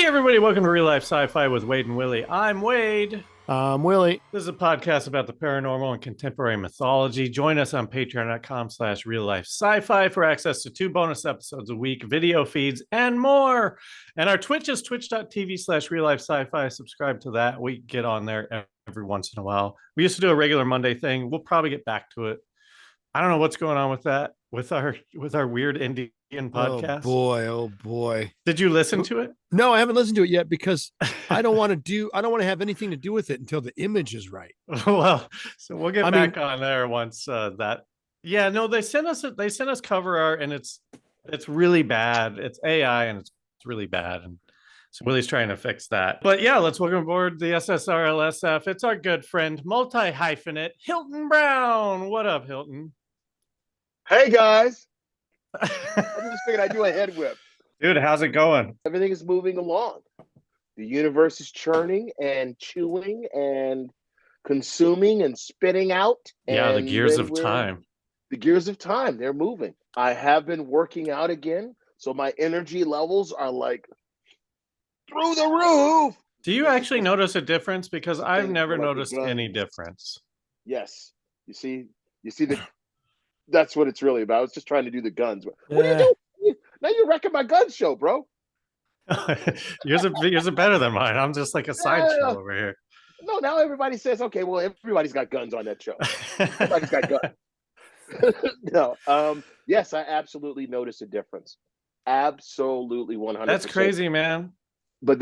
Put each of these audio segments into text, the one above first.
Hey everybody, welcome to Real Life Sci-Fi with Wade and Willie. I'm Wade. Willie. This is a podcast about the paranormal and contemporary mythology. Join us on patreon.com/real-life-sci-fi for access to 2 bonus episodes a week, video feeds, and more. And our Twitch is twitch.tv/real-life-sci-fi. Subscribe to that. We get on there every once in a while. We used to do a regular Monday thing. We'll probably get back to it. I don't know what's going on with that, with our weird Indian podcast. Oh boy. Did you listen to it? No, I haven't listened to it yet because I don't want to have anything to do with it until the image is right. Well, so we'll get back on there once that. Yeah, no, they sent us cover art and it's really bad. It's AI and it's really bad. And so Willie's trying to fix that. But yeah, let's welcome aboard the SSRLSF. It's our good friend, multi-hyphenate, Hilton Brown. What up, Hilton? Hey guys. I just figured I'd do a head whip. Dude, how's it going? Everything is moving along. The universe is churning and chewing and consuming and spitting out. Yeah, the gears of time. The gears of time, they're moving. I have been working out again, so my energy levels are like through the roof. Do you actually notice a difference? Because I've never noticed any difference. Yes. You see that's what it's really about. I was just trying to do the guns. What are you doing? Now you're wrecking my gun show, bro. yours are better than mine. I'm just like a sideshow over here. No, now everybody says, okay, well, everybody's got guns on that show. Everybody's got guns. No, yes, I absolutely notice a difference. Absolutely 100%. That's crazy, man. But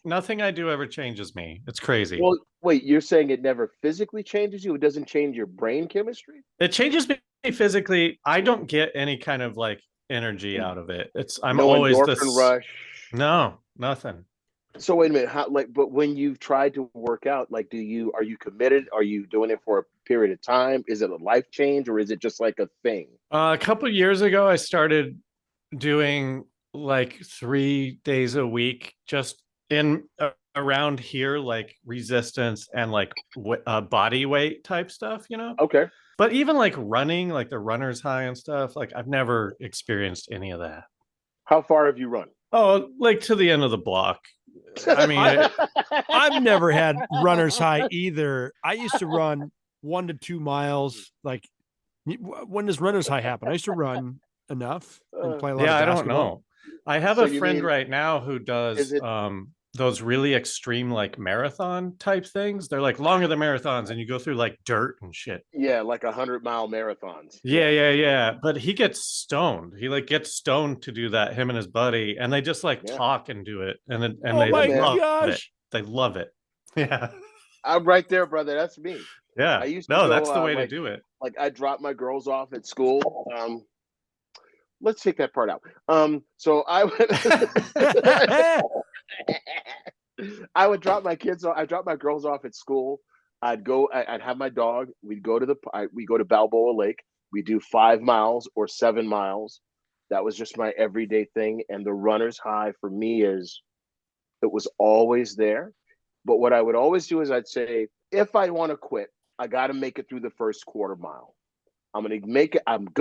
nothing I do ever changes me. It's crazy. Well, wait, you're saying it never physically changes you? It doesn't change your brain chemistry? It changes me physically. I don't get any kind of like energy out of it. I'm no always endorphin rush. No, nothing. So wait a minute, but when you've tried to work out, are you committed? Are you doing it for a period of time? Is it a life change or is it just like a thing? A couple of years ago, I started doing like 3 days a week, just in around here, like resistance and like body weight type stuff, Okay. But even like running, like the runner's high and stuff, like I've never experienced any of that. How far have you run? Oh, like to the end of the block. I mean, I've never had runner's high either. I used to run 1 to 2 miles. Like, when does runner's high happen? I used to run enough and play a lot of basketball. I don't know. I have a friend right now who does those really extreme like marathon type things. They're like longer than marathons and you go through like dirt and shit. Yeah, like 100-mile marathons. Yeah. But he gets stoned. He like gets stoned to do that, him and his buddy, and they just like talk and do it. And they love it. They love it. Yeah. I'm right there, brother. That's me. Yeah. That's the way to do it. Like I drop my girls off at school. Let's take that part out. So I would drop my kids off. I drop my girls off at school. I'd have my dog. We go to Balboa Lake. We do 5 miles or 7 miles. That was just my everyday thing. And the runner's high for me it was always there. But what I would always do is I'd say, if I want to quit, I got to make it through the first quarter mile. I'm going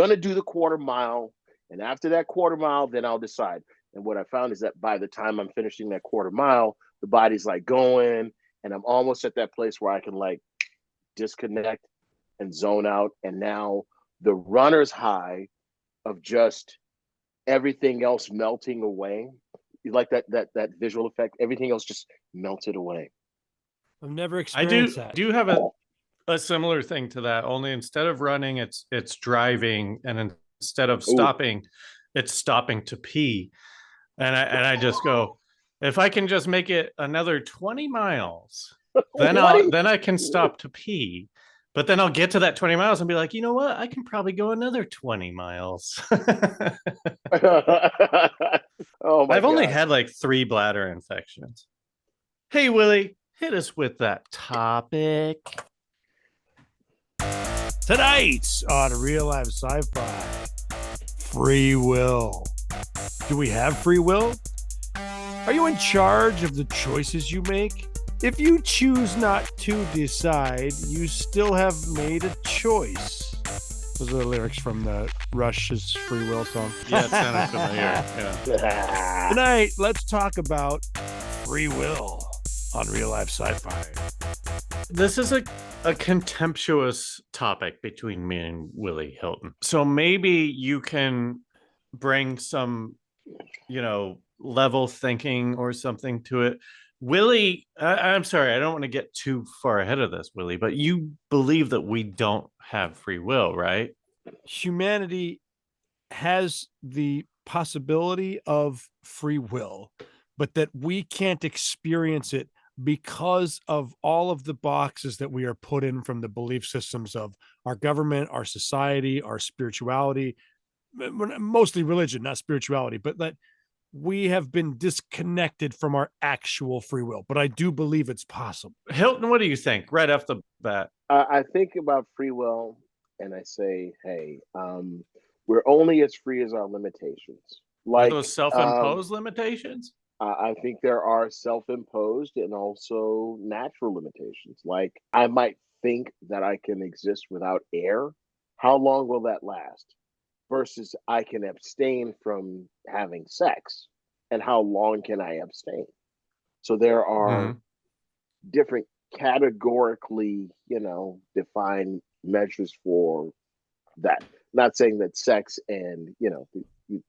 to do the quarter mile. And after that quarter mile, then I'll decide. And what I found is that by the time I'm finishing that quarter mile, the body's like going, and I'm almost at that place where I can like disconnect and zone out. And now the runner's high of just everything else melting away, you like that visual effect, everything else just melted away. I've never experienced that. I do have a similar thing to that, only instead of running, it's driving, and instead of stopping, it's stopping to pee. And I just go, if I can just make it another 20 miles, then I can stop to pee. But then I'll get to that 20 miles and be like, you know what? I can probably go another 20 miles. I've only had like 3 bladder infections. Hey, Willie, hit us with that topic. Tonight on Real Life Sci-Fi, free will. Do we have free will? Are you in charge of the choices you make? If you choose not to decide, you still have made a choice. Those are the lyrics from the Rush's Free Will song. Yeah, it sounded familiar. Yeah. Tonight, let's talk about free will on Real Life Sci-Fi. This is a contemptuous topic between me and Willie Hilton. So maybe you can bring some, level thinking or something to it. Willie, I'm sorry, I don't want to get too far ahead of this, Willie, but you believe that we don't have free will, right? Humanity has the possibility of free will, but that we can't experience it because of all of the boxes that we are put in from the belief systems of our government, our society, our spirituality, mostly religion, not spirituality, but that we have been disconnected from our actual free will. But I do believe it's possible. Hilton, what do you think right off the bat? I think about free will and I say, hey, we're only as free as our limitations. Are those self-imposed limitations? I think there are self-imposed and also natural limitations. Like I might think that I can exist without air. How long will that last? Versus I can abstain from having sex. And how long can I abstain? So there are different categorically, defined measures for that. Not saying that sex and,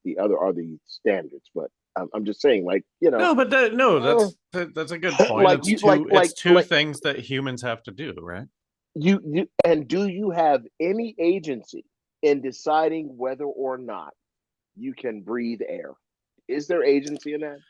the other are the standards, but I'm just saying, No, but that's a good point. It's two things that humans have to do, right? You and do you have any agency in deciding whether or not you can breathe air? Is there agency in that?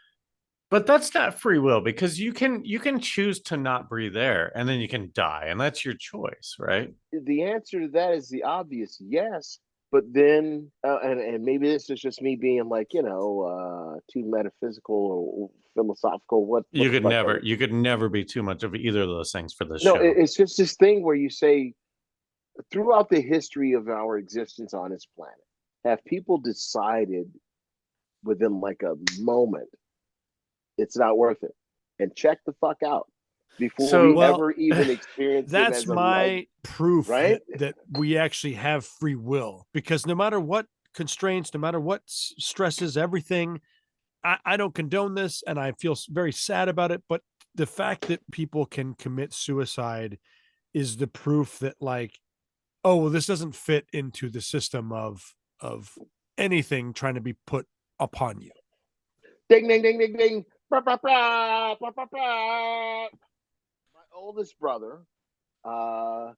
But that's not free will, because you can choose to not breathe air and then you can die, and that's your choice, right? The answer to that is the obvious yes. But then, and maybe this is just me being too metaphysical or philosophical. You could never be too much of either of those things for this show. No, it's just this thing where you say, throughout the history of our existence on this planet, have people decided within like a moment it's not worth it, and check the fuck out before we ever even experience that's it as my proof, right? that we actually have free will, because no matter what constraints, no matter what stresses, everything, I don't condone this and I feel very sad about it, but the fact that people can commit suicide is the proof that this doesn't fit into the system of anything trying to be put upon you. Ding ding ding ding ding. Bah, bah, bah, bah, bah, bah. My oldest brother, hold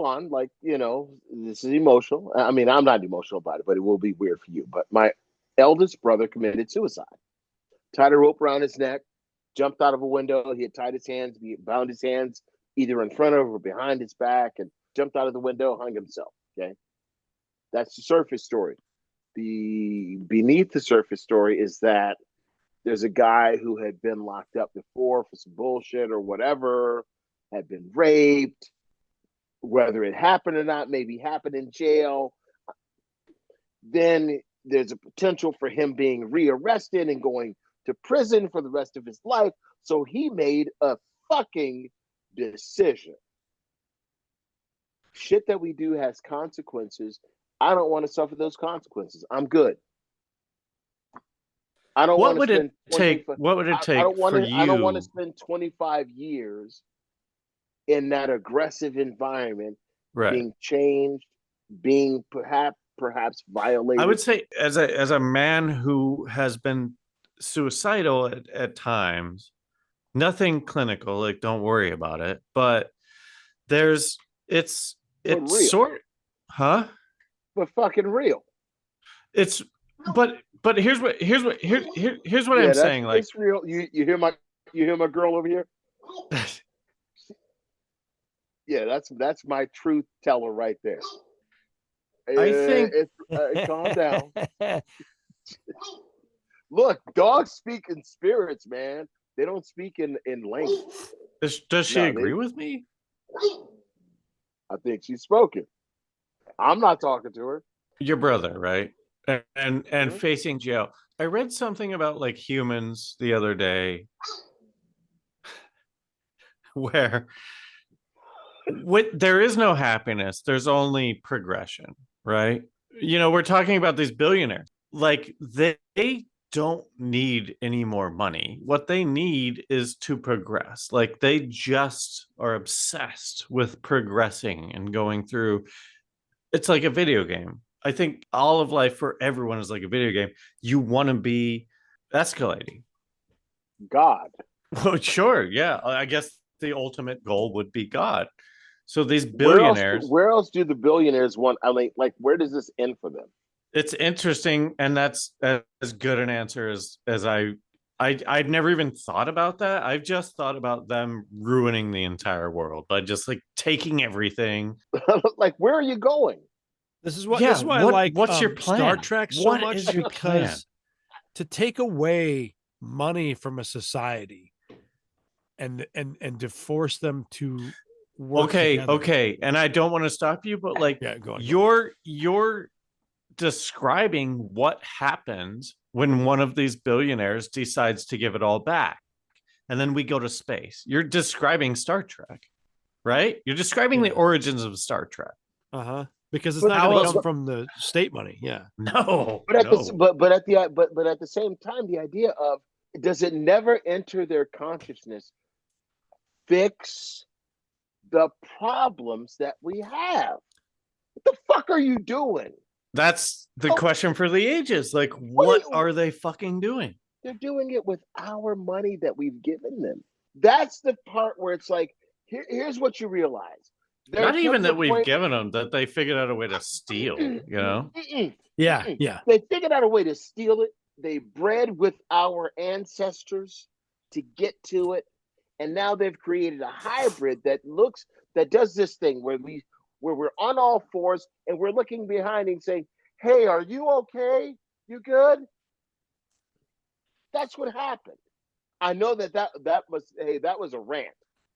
on, this is emotional. I mean, I'm not emotional about it, but it will be weird for you. But my eldest brother committed suicide. Tied a rope around his neck, jumped out of a window. He had tied his hands, bound his hands either in front of or behind his back, and jumped out of the window, hung himself. Okay, that's the surface story. The beneath the surface story is that there's a guy who had been locked up before for some bullshit or whatever, had been raped, whether it happened or not, maybe happened in jail. Then there's a potential for him being rearrested and going to prison for the rest of his life. So he made a fucking decision. Shit that we do has consequences. I don't want to suffer those consequences. I'm good. I don't want to spend what would it take for you? I don't want to spend 25 years in that aggressive environment, right, being changed, being perhaps violated. I would say, as a man who has been suicidal at times, nothing clinical, don't worry about it, but it's sort, but fucking real. It's but here's what I'm saying. It's real. You hear my girl over here? Yeah, that's my truth teller right there. I think calm down. Look, dogs speak in spirits, man. They don't speak in language. Does she agree with me? I think she's spoken. I'm not talking to her. Your brother, right? And facing jail. I read something about humans the other day where There is no happiness. There's only progression, right? We're talking about these billionaires. Like they don't need any more money. What they need is to progress. Like they just are obsessed with progressing and going through. It's like a video game. I think all of life for everyone is like a video game. You want to be escalating. God. Well, sure. Yeah. I guess the ultimate goal would be God. So these billionaires. Where else do the billionaires want? I mean, like, where does this end for them? It's interesting, and that's as good an answer as I'd never even thought about that. I've just thought about them ruining the entire world by just like taking everything. Like, where are you going? This is why I like what's your plan? Star Trek so What much, is your because plan? to take away money from a society and to force them to work together. Okay. And I don't want to stop you, but like go on. you're describing what happens when one of these billionaires decides to give it all back. And then we go to space. You're describing Star Trek, right? You're describing the origins of Star Trek. Uh-huh. Because it's not going to come from the state money. Yeah. No. But at the same time, the idea of, does it never enter their consciousness, fix the problems that we have? What the fuck are you doing? That's the question for the ages. Like, what are they fucking doing? They're doing it with our money that we've given them. That's the part where it's like, here's what you realize. Not even that we've given them, that they figured out a way to steal, Yeah. They figured out a way to steal it. They bred with our ancestors to get to it. And now they've created a hybrid that does this thing where we're on all fours and we're looking behind and saying, hey, are you okay? You good? That's what happened. I know that was a rant.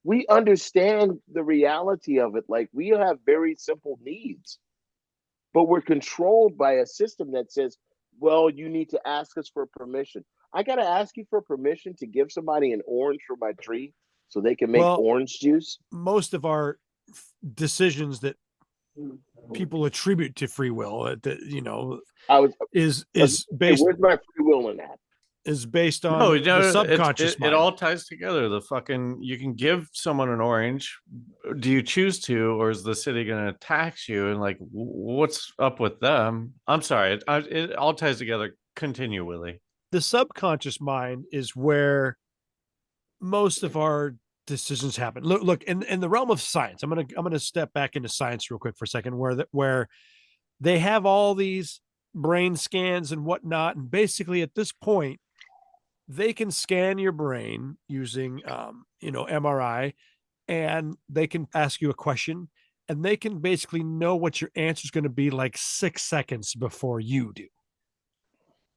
We understand the reality of it. Like, we have very simple needs, but we're controlled by a system that says, well, you need to ask us for permission. I got to ask you for permission to give somebody an orange from my tree so they can make orange juice. Most of our decisions that people attribute to free will, is based. Where's my free will in that? Is based on the subconscious mind. It all ties together. You can give someone an orange. Do you choose to, or is the city going to tax you? And like, what's up with them? I'm sorry. It all ties together. Continue, Willie. The subconscious mind is where most of our decisions happen. Look, in the realm of science, I'm gonna step back into science real quick for a second, where they have all these brain scans and whatnot, and basically at this point, they can scan your brain using MRI, and they can ask you a question, and they can basically know what your answer is going to be like 6 seconds before you do.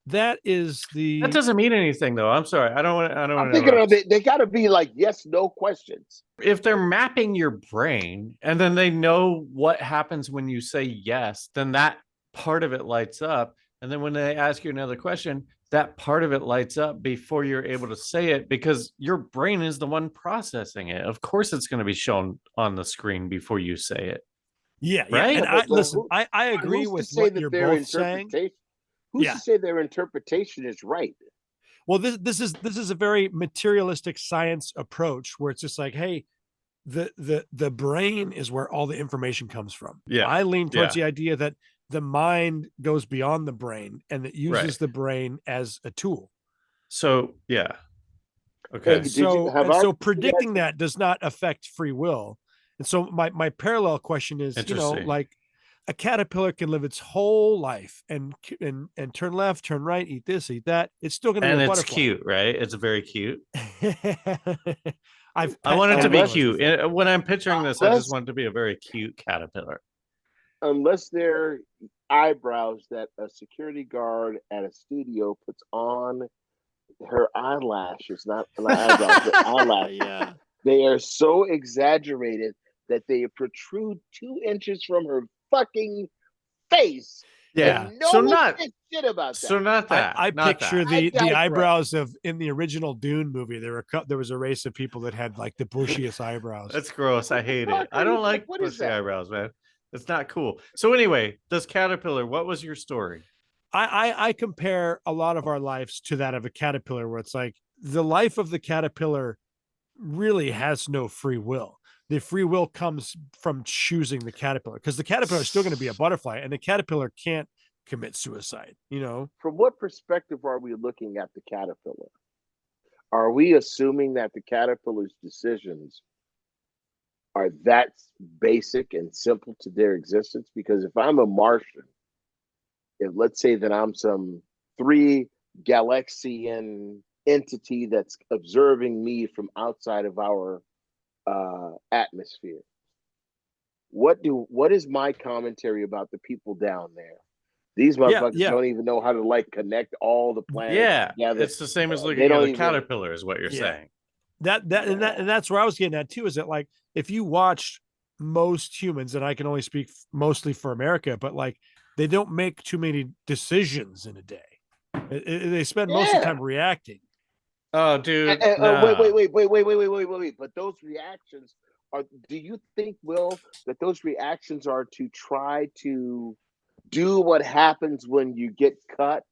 That doesn't mean anything, though. I'm sorry. I don't want. I'm thinking they got to be like yes, no questions. If they're mapping your brain and then they know what happens when you say yes, then that part of it lights up. And then when they ask you another question, that part of it lights up before you're able to say it, because your brain is the one processing it. Of course, it's going to be shown on the screen before you say it. Yeah, right. And I agree with what you're both saying. Who's to say their interpretation is right? Well, this is a very materialistic science approach where it's just like, hey, the brain is where all the information comes from. Yeah, I lean towards the idea that the mind goes beyond the brain and that uses the brain as a tool. So yeah, okay. So predicting that does not affect free will. And so my parallel question is, like a caterpillar can live its whole life and turn left, turn right, eat this, eat that. It's still going to be a butterfly. It's cute, right? It's very cute. I want it to be cute. When I'm picturing this, I just want it to be a very cute caterpillar. Unless they're eyebrows that a security guard at a studio puts on her eyelashes, not eyebrows, but eyelashes. Yeah. They are so exaggerated that they protrude 2 inches from her fucking face. Yeah. And no So one not says shit about so that. not that. I not picture that. I the digress. eyebrows of in the original Dune movie. There was a race of people that had like the bushiest eyebrows. That's gross. I What the hate fuck it. I are you don't like what is bushy that? eyebrows, man. It's not cool. So anyway, this caterpillar, what was your story? I compare a lot of our lives to that of a caterpillar, where it's like the life of the caterpillar really has no free will. The free will comes from choosing the caterpillar, because the caterpillar is still going to be a butterfly, and the caterpillar can't commit suicide. From what perspective are we looking at the caterpillar? Are we assuming that the caterpillar's decisions are that basic and simple to their existence? Because if I'm a Martian, if let's say that I'm some 3 galaxian entity that's observing me from outside of our atmosphere, what is my commentary about the people down there? These motherfuckers don't even know how to like connect all the planets together. It's the same as They looking at don't a even. caterpillar, is what you're saying. And that's where I was getting at too. Is that like if you watched most humans, and I can only speak mostly for America, but like they don't make too many decisions in a day. They spend most of the time reacting. Oh, dude. Wait, nah. wait. But those reactions are. Do you think, Will, that those reactions are to try to do what happens when you get cut,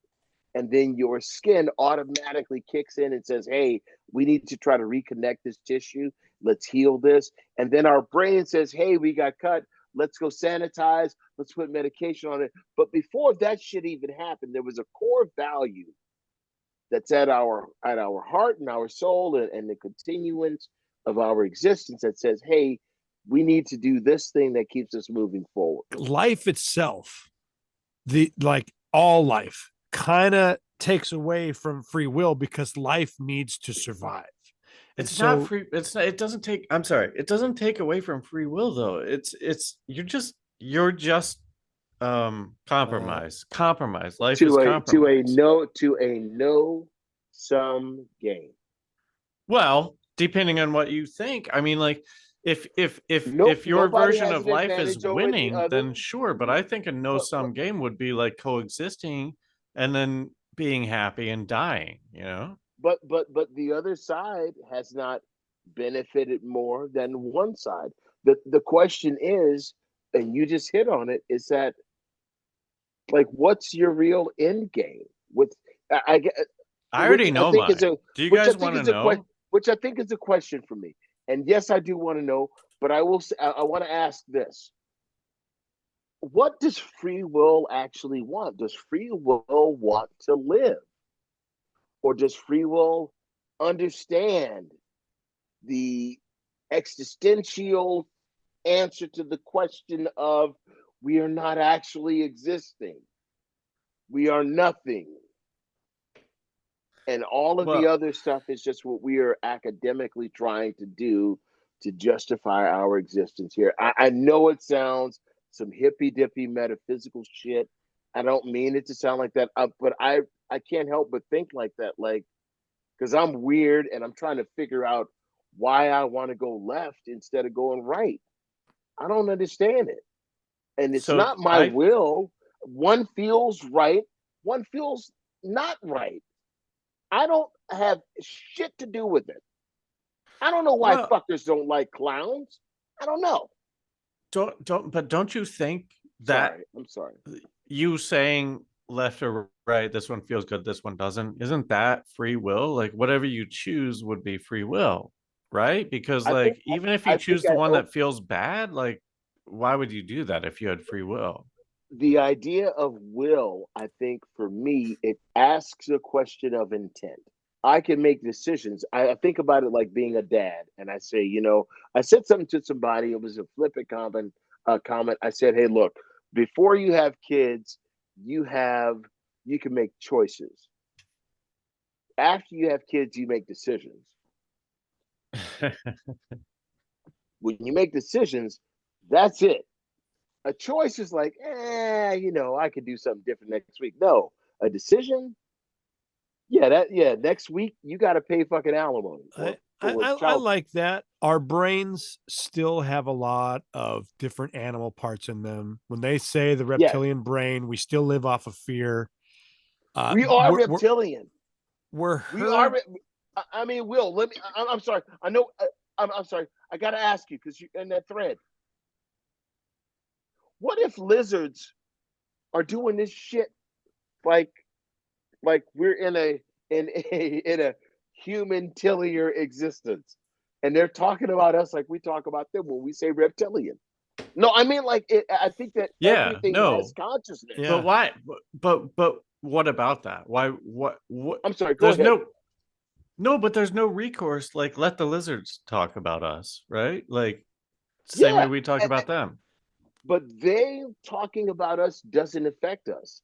and then your skin automatically kicks in and says, "Hey, we need to try to reconnect this tissue. Let's heal this." And then our brain says, "Hey, we got cut. Let's go sanitize. Let's put medication on it." But before that shit even happened, there was a core value that's at our heart and our soul, and the continuance of our existence that says, "Hey, we need to do this thing that keeps us moving forward." Life itself, all life, kind of takes away from free will, because life needs to survive. It's not free. It doesn't take. I'm sorry. It doesn't take away from free will, though. You're just compromise. Life is compromise. To a no sum game. Well, depending on what you think. I mean, like if your version of life is winning, then sure. But I think a no sum game would be like coexisting and then being happy and dying. But the other side has not benefited more than one side. The question is, and you just hit on it, is that like what's your real end game? With I already know mine. Do you guys want to know? Which I think is a question for me. And yes, I do want to know, but I will say, I want to ask this. What does free will actually want? Does free will want to live? Or does free will understand the existential answer to the question of we are not actually existing? We are nothing. And all of the other stuff is just what we are academically trying to do to justify our existence here. I know it sounds some hippy dippy metaphysical shit. I don't mean it to sound like that, but I can't help but think like that, like, because I'm weird and I'm trying to figure out why I want to go left instead of going right. I don't understand it. And it's not my will. One feels right, one feels not right. I don't have shit to do with it. I don't know why fuckers don't like clowns. I don't know. Don't you think that I'm sorry. You saying left or right, this one feels good, this one doesn't, isn't that free will? Like whatever you choose would be free will, right? Because even if you choose the one that feels bad, like why would you do that if you had free will? The idea of will, I think for me, it asks a question of intent. I can make decisions. I think about it like being a dad, and I say, I said something to somebody. It was a flippant comment. I said, "Hey, look, before you have kids, you can make choices. After you have kids, you make decisions. When you make decisions, that's it. A choice is like, I could do something different next week. No, a decision, next week you got to pay fucking alimony. I like that. Our brains still have a lot of different animal parts in them. When they say the reptilian brain, we still live off of fear. We are We're, reptilian. we're We are. heard. I mean, Will, let me. I'm sorry. I know. I'm sorry. I got to ask you because you in that thread. What if lizards are doing this shit like we're in a human tillier existence, and they're talking about us like we talk about them when we say reptilian? No, I mean like I think that everything has consciousness. Yeah. But why? But what about that? Why? What? I'm sorry. Go ahead. No, but there's no recourse. Like, let the lizards talk about us, right? Like, same way we talk about them. But they talking about us doesn't affect us.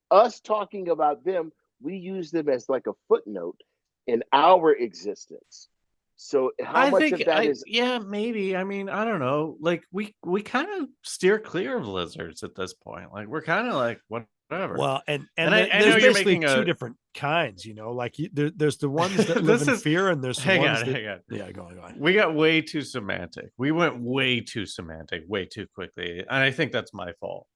Us talking about them, we use them as like a footnote in our existence. So how much of that is? Yeah, maybe. I mean, I don't know. Like, we kind of steer clear of lizards at this point. Like, we're kind of like whatever. Well, and I there's know you're basically making two different kinds, like there's the ones that live in fear, and there's the ones that. Hang on. Yeah, go on. We got way too semantic. We went way too semantic, way too quickly, and I think that's my fault.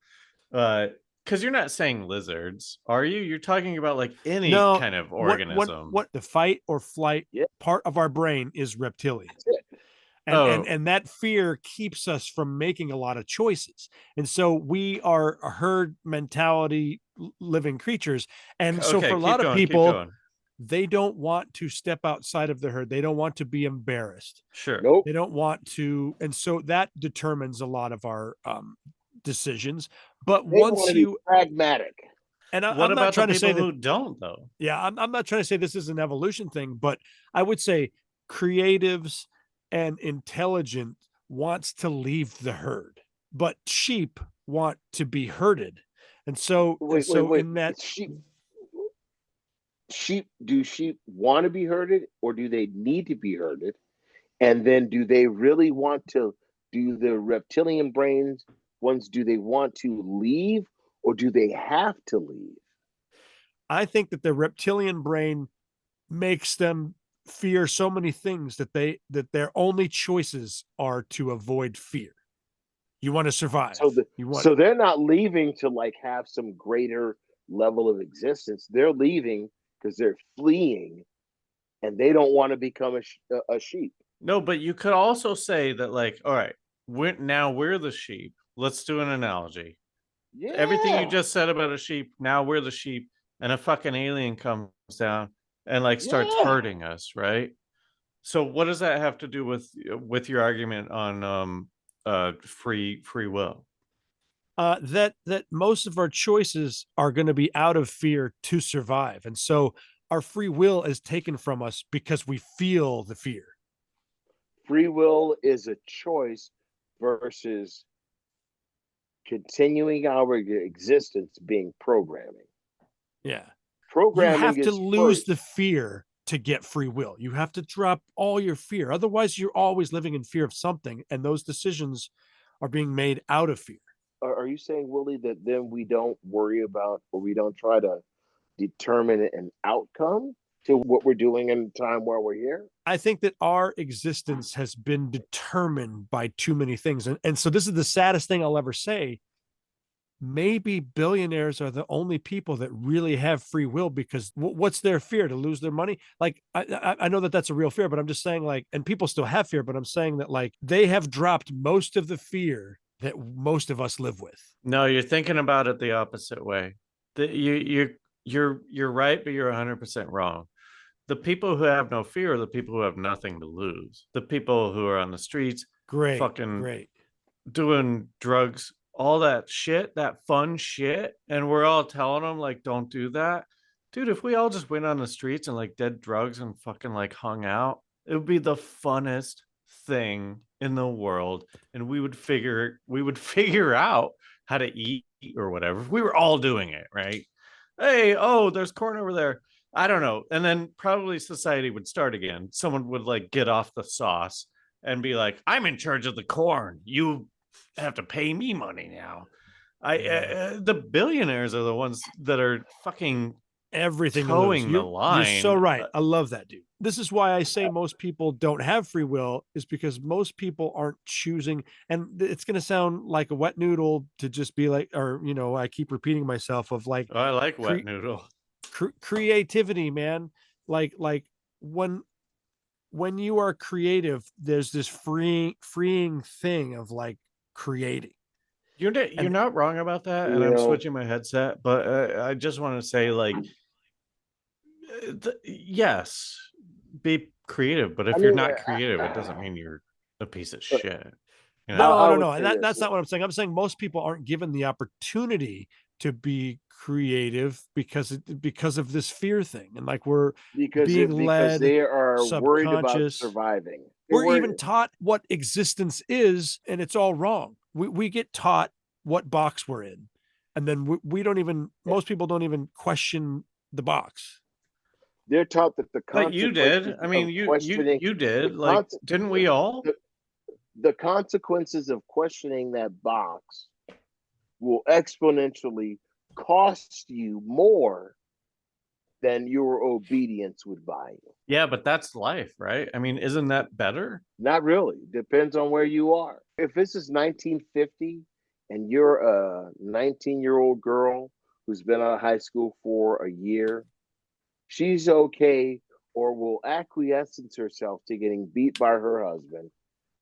Because you're not saying lizards, are you? You're talking about like any kind of organism. What the fight or flight part of our brain is reptilian. And that fear keeps us from making a lot of choices. And so we are a herd mentality living creatures. And so for a lot of people, they don't want to step outside of the herd. They don't want to be embarrassed. Sure. Nope. They don't want to. And so that determines a lot of our decisions. But once you pragmatic. And I'm not trying to say that who don't though. Yeah, I'm not trying to say this is an evolution thing, but I would say creatives and intelligent wants to leave the herd, but sheep want to be herded. And so, wait. In that do sheep want to be herded, or do they need to be herded? And then do they really want to, do the reptilian brains ones, do they want to leave, or do they have to leave? I think that the reptilian brain makes them fear so many things that their only choices are to avoid fear. You want to survive. So they're not leaving to like have some greater level of existence. They're leaving because they're fleeing, and they don't want to become a sheep. No, but you could also say that, like, all right, we're the sheep. Let's do an analogy. Yeah. Everything you just said about a sheep, now we're the sheep, and a fucking alien comes down and like starts hurting us, right? So what does that have to do with your argument on free will? That most of our choices are going to be out of fear to survive, and so our free will is taken from us because we feel the fear. Free will is a choice versus continuing our existence being programming. Yeah. Programming, you have to lose the fear to get free will. You have to drop all your fear. Otherwise, you're always living in fear of something, and those decisions are being made out of fear. Are you saying, Willie, that then we don't worry about, or we don't try to determine an outcome to what we're doing in the time while we're here? I think that our existence has been determined by too many things. And so this is the saddest thing I'll ever say. Maybe billionaires are the only people that really have free will, because what's their fear? To lose their money? Like, I know that that's a real fear, but I'm just saying, like, and people still have fear, but I'm saying that like they have dropped most of the fear that most of us live with. No, you're thinking about it the opposite way. You're right, but you're 100% wrong. The people who have no fear are the people who have nothing to lose. The people who are on the streets, great, doing drugs, all that shit, that fun shit, and we're all telling them like, don't do that. Dude, if we all just went on the streets and like did drugs and fucking like hung out, it would be the funnest thing in the world, and we would figure out how to eat or whatever. If we were all doing it, right? Hey, there's corn over there. I don't know. And then probably society would start again. Someone would like get off the sauce and be like, I'm in charge of the corn. You have to pay me money now. The billionaires are the ones that are fucking everything to lose. towing the You're so line. right. I love that, dude. This is why I say most people don't have free will, is because most people aren't choosing. And it's going to sound like a wet noodle to just be like, or, you know, I keep repeating myself of like, I like wet cre- noodle. creativity, man. Like when you are creative, there's this freeing thing of like creating. You're And not wrong about that, and You I'm know, switching my headset, but I just want to say, like, yes, be creative, but I if you're mean, not creative, it doesn't mean you're a piece of look, shit. You know? no, I no, would no. And say this. that's not what I'm saying. I'm saying most people aren't given the opportunity to be creative because of this fear thing. And like we're being Because led they are worried about subconscious. surviving. They're We're even worried. taught what existence is, and it's all wrong. We get taught what box we're in. And then we don't even, most people don't even question the box. They're taught that the But you did. consequences I mean, of questioning you the did. Like, con didn't we all? the consequences of questioning that box will exponentially cost you more than your obedience would buy you. Yeah, but that's life, right? I mean, isn't that better? Not really. Depends on where you are. If this is 1950 and you're a 19-year-old girl who's been out of high school for a year, she's okay or will acquiesce herself to getting beat by her husband,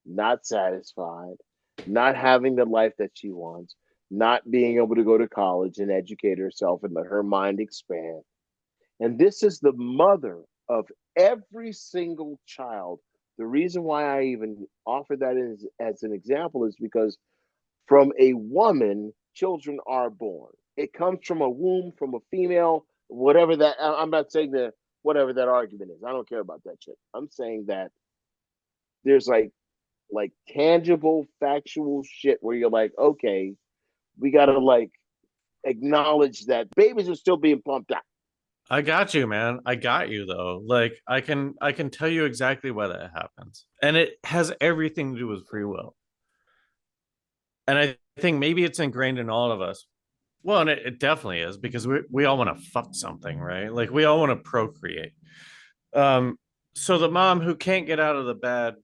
not satisfied, not having the life that she wants, not being able to go to college and educate herself and let her mind expand. And this is the mother of every single child. The reason why I even offer that as an example is because from a woman, children are born. It comes from a womb, from a female, whatever that. I'm not saying that whatever that argument is. I don't care about that shit. I'm saying that there's like tangible, factual shit where you're like, okay, we gotta like acknowledge that babies are still being pumped out. I got you, man. I got you though. Like, I can tell you exactly why that happens. And it has everything to do with free will. And I think maybe it's ingrained in all of us. Well, and it definitely is, because we all want to fuck something, right? Like, we all want to procreate. Um, so the mom who can't get out of the bad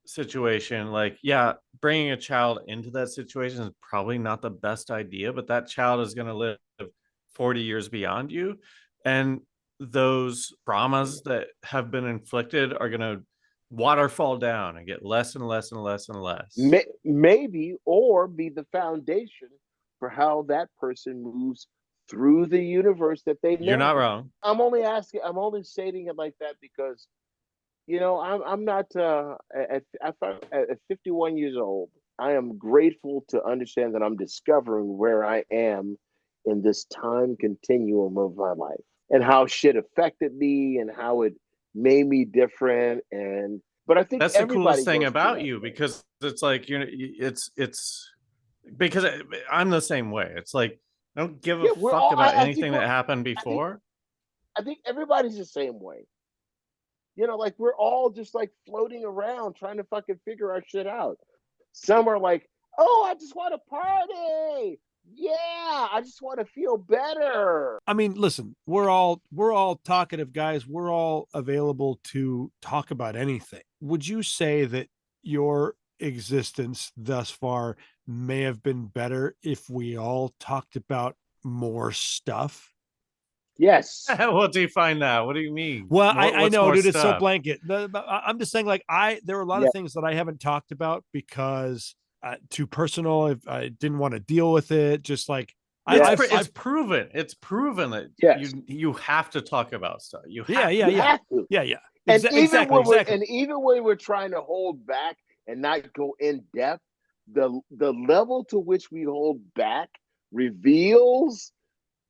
situation, like, yeah, bringing a child into that situation is probably not the best idea, but that child is going to live 40 years beyond you. And those traumas that have been inflicted are going to waterfall down and get less and less and less and less. Maybe, or be the foundation for how that person moves through the universe that they You're not know. wrong. I'm only stating it like that because, I'm not, at 51 years old, I am grateful to understand that I'm discovering where I am in this time continuum of my life and how shit affected me and how it made me different. But I think That's the coolest everybody thing goes through about that you, thing. because it's like, it's because I'm the same way. It's like, I don't give a Yeah, we're fuck all. about I think anything that happened I think. before. I think everybody's the same way. Like we're all just like floating around trying to fucking figure our shit out. Some are like, "Oh, I just want to party. Yeah, I just want to feel better." I mean, listen, we're all talkative guys. We're all available to talk about anything. Would you say that your existence thus far may have been better if we all talked about more stuff? Yes. What do you find that? What do you mean? Well, I What's know, more dude, it's so stuff? blanket. I'm just saying, like, there are a lot of Yes. things that I haven't talked about because too personal. If I didn't want to deal with it, just like Yes. It's proven. It's proven that Yes. you have to talk about stuff. You yeah, have yeah, You to. yeah, have to. yeah, yeah. And Exactly, exactly. even when we're trying to hold back and not go in depth, the level to which we hold back reveals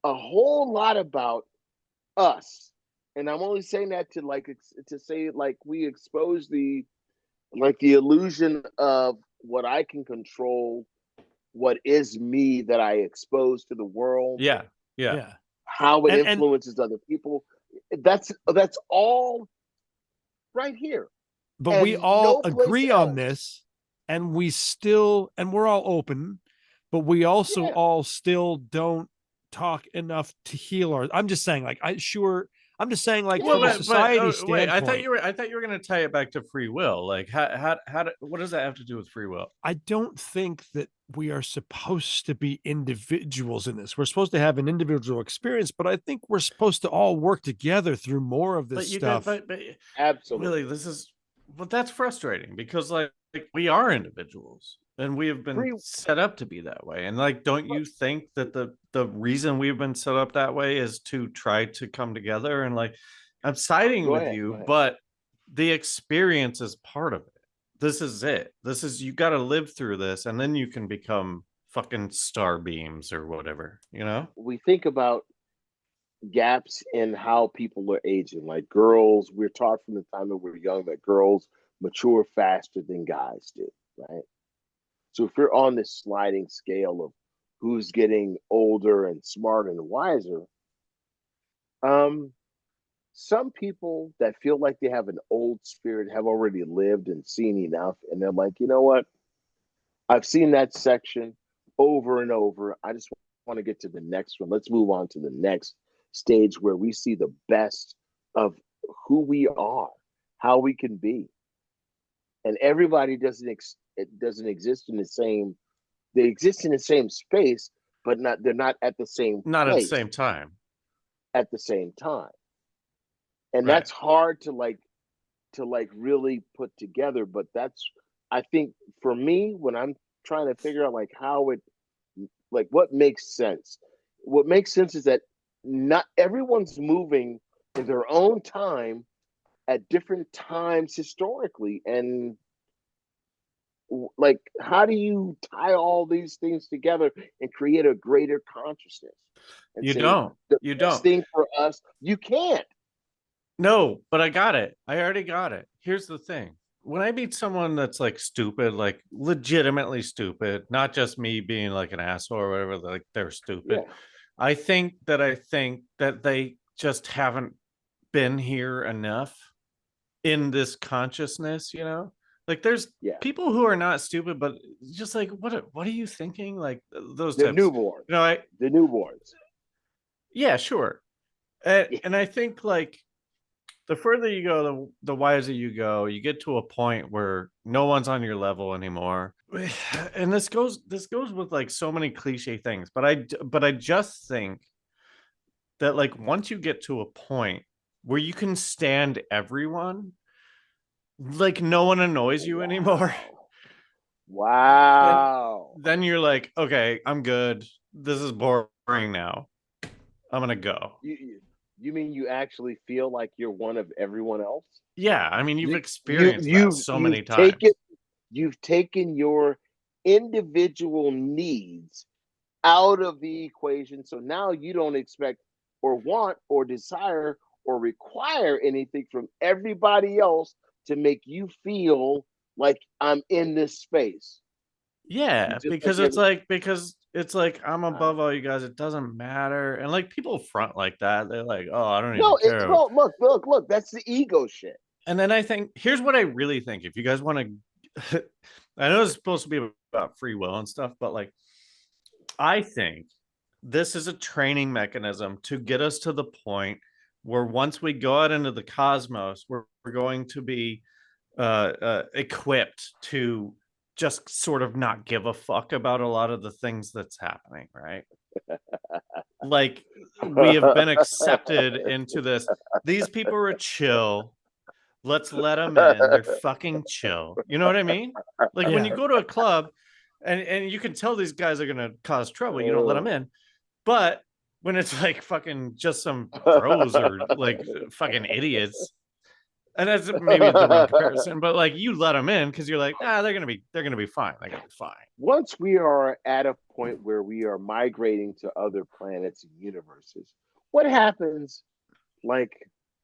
a whole lot about us. And I'm only saying that to say like we expose the illusion of what I can control, what is me that I expose to the world, Yeah, yeah. Yeah. how it And influences other people. That's all right here but we and all no place agree on else. this, and we're all open, but we also Yeah. all still don't talk enough to heal our. I'm just saying, like, I'm just saying, like, Yeah. from a But society wait, I thought standpoint, you were going to tie it back to free will. Like, what does that have to do with free will? I don't think that we are supposed to be individuals in this. We're supposed to have an individual experience, but I think we're supposed to all work together through more of this But you got, stuff. but Absolutely. Willie, but that's frustrating because like we are individuals and we have been Free set up to be that way. And like, don't you think that the reason we've been set up that way is to try to come together? And like, I'm siding Go with ahead. Go you, ahead. but the experience is part of it. This is it. You got to live through this, and then you can become fucking star beams or whatever, you know? We think about gaps in how people are aging. Like girls, we're taught from the time that we're young that girls mature faster than guys do, right? So if you're on this sliding scale of who's getting older and smarter and wiser, um, some people that feel like they have an old spirit have already lived and seen enough, and they're like, you know what? I've seen that section over and over. I just want to get to the next one. Let's move on to the next stage where we see the best of who we are, how we can be. And everybody it doesn't exist in the same. They exist in the same space, but they're not at the same Not at the place same time. at the same time. And Right. that's hard to really put together. But that's, I think, for me, when I'm trying to figure out like how it, like what makes sense. What makes sense is that not everyone's moving in their own time at different times historically, and like how do you tie all these things together and create a greater consciousness and You say don't. the You best don't. thing for us? You can't. No, but I got it. I already got it. Here's the thing. When I meet someone that's like stupid, like legitimately stupid, not just me being like an asshole or whatever, like they're stupid. Yeah. I think that they just haven't been here enough in this consciousness, you know? Like there's Yeah. people who are not stupid, but just like what are you thinking? Like those They're types. newborns. You know, The newborns. yeah, sure. And I think like the further you go, the wiser you go. You get to a point where no one's on your level anymore. And this goes with like so many cliche things, but I just think that like once you get to a point where you can stand everyone, like no one annoys you anymore, then Wow. then you're like, okay, I'm good. This is boring now. I'm gonna go. You mean you actually feel like you're one of everyone else? Yeah, I mean, you've You experienced that so many times. you've taken your individual needs out of the equation. So now you don't expect or want or desire or require anything from everybody else to make you feel like I'm in this space. You Yeah, just like because it's like I'm above all you guys. It doesn't matter. And like people front like that. They're like, oh, I don't even no, care. no, look, that's the ego shit. And then I think here's what I really think. If you guys want to I know it's supposed to be about free will and stuff, but like I think this is a training mechanism to get us to the point where once we go out into the cosmos, we're going to be equipped to just sort of not give a fuck about a lot of the things that's happening, right? Like we have been accepted into this. These people are chill. Let's let them in. They're fucking chill. You know what I mean? Like when you go to a club and you can tell these guys are going to cause trouble, you don't let them in. But when it's like fucking just some bros or like fucking idiots, and that's maybe the wrong comparison, but like you let them in because you're like, they're gonna be fine. They're gonna be fine. Once we are at a point where we are migrating to other planets and universes, what happens? Like,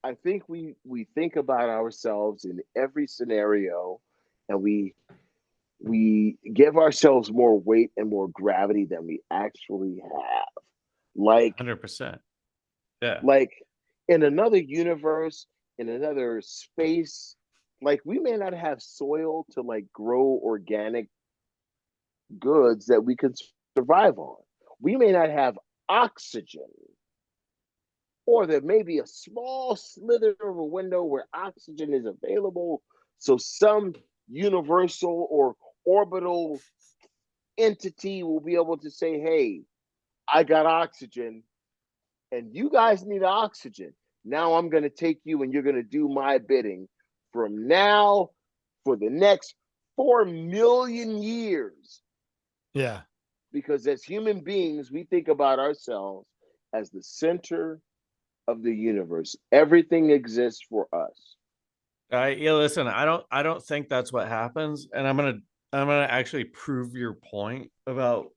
I think we think about ourselves in every scenario, and we give ourselves more weight and more gravity than we actually have. Like 100%. Yeah. like in another universe, in another space, like we may not have soil to like grow organic goods that we could survive on. We may not have oxygen, or there may be a small slither of a window where oxygen is available. So some universal or orbital entity will be able to say, hey, I got oxygen and you guys need oxygen. Now I'm going to take you and you're going to do my bidding from now for the next 4 million years. Yeah. Because as human beings, we think about ourselves as the center of the universe. Everything exists for us. Yeah, listen, I don't think that's what happens. And I'm gonna actually prove your point about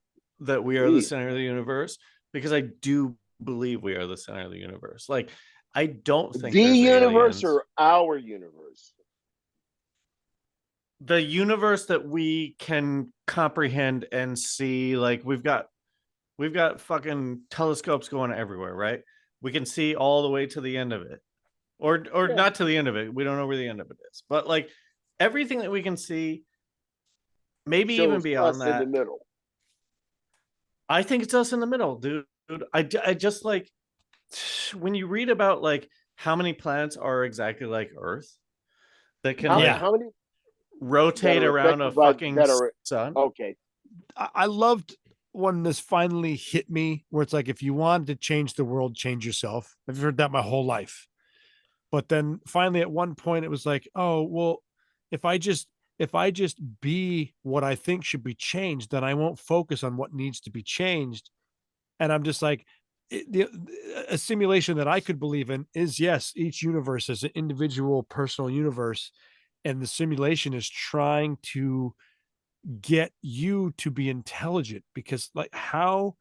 that we are the Please. center of the universe, because I do believe we are the center of the universe. Like, I don't think The there's universe aliens. or our universe? The universe that we can comprehend and see. Like, we've got fucking telescopes going everywhere, right? We can see all the way to the end of it. Or Yeah. not to the end of it. We don't know where the end of it is. But like, everything that we can see, maybe even Shows beyond us in that, the middle. I think it's us in the middle, dude. I just like, when you read about like how many planets are exactly like Earth that can like How many that rotate are around a affected by fucking that are sun. okay? I loved when this finally hit me, where it's like, if you wanted to change the world, change yourself. I've heard that my whole life. But then finally at one point it was like, oh, well, if I just be what I think should be changed, then I won't focus on what needs to be changed. And I'm just like, a simulation that I could believe in is, yes, each universe is an individual personal universe, and the simulation is trying to get you to be intelligent, because like, how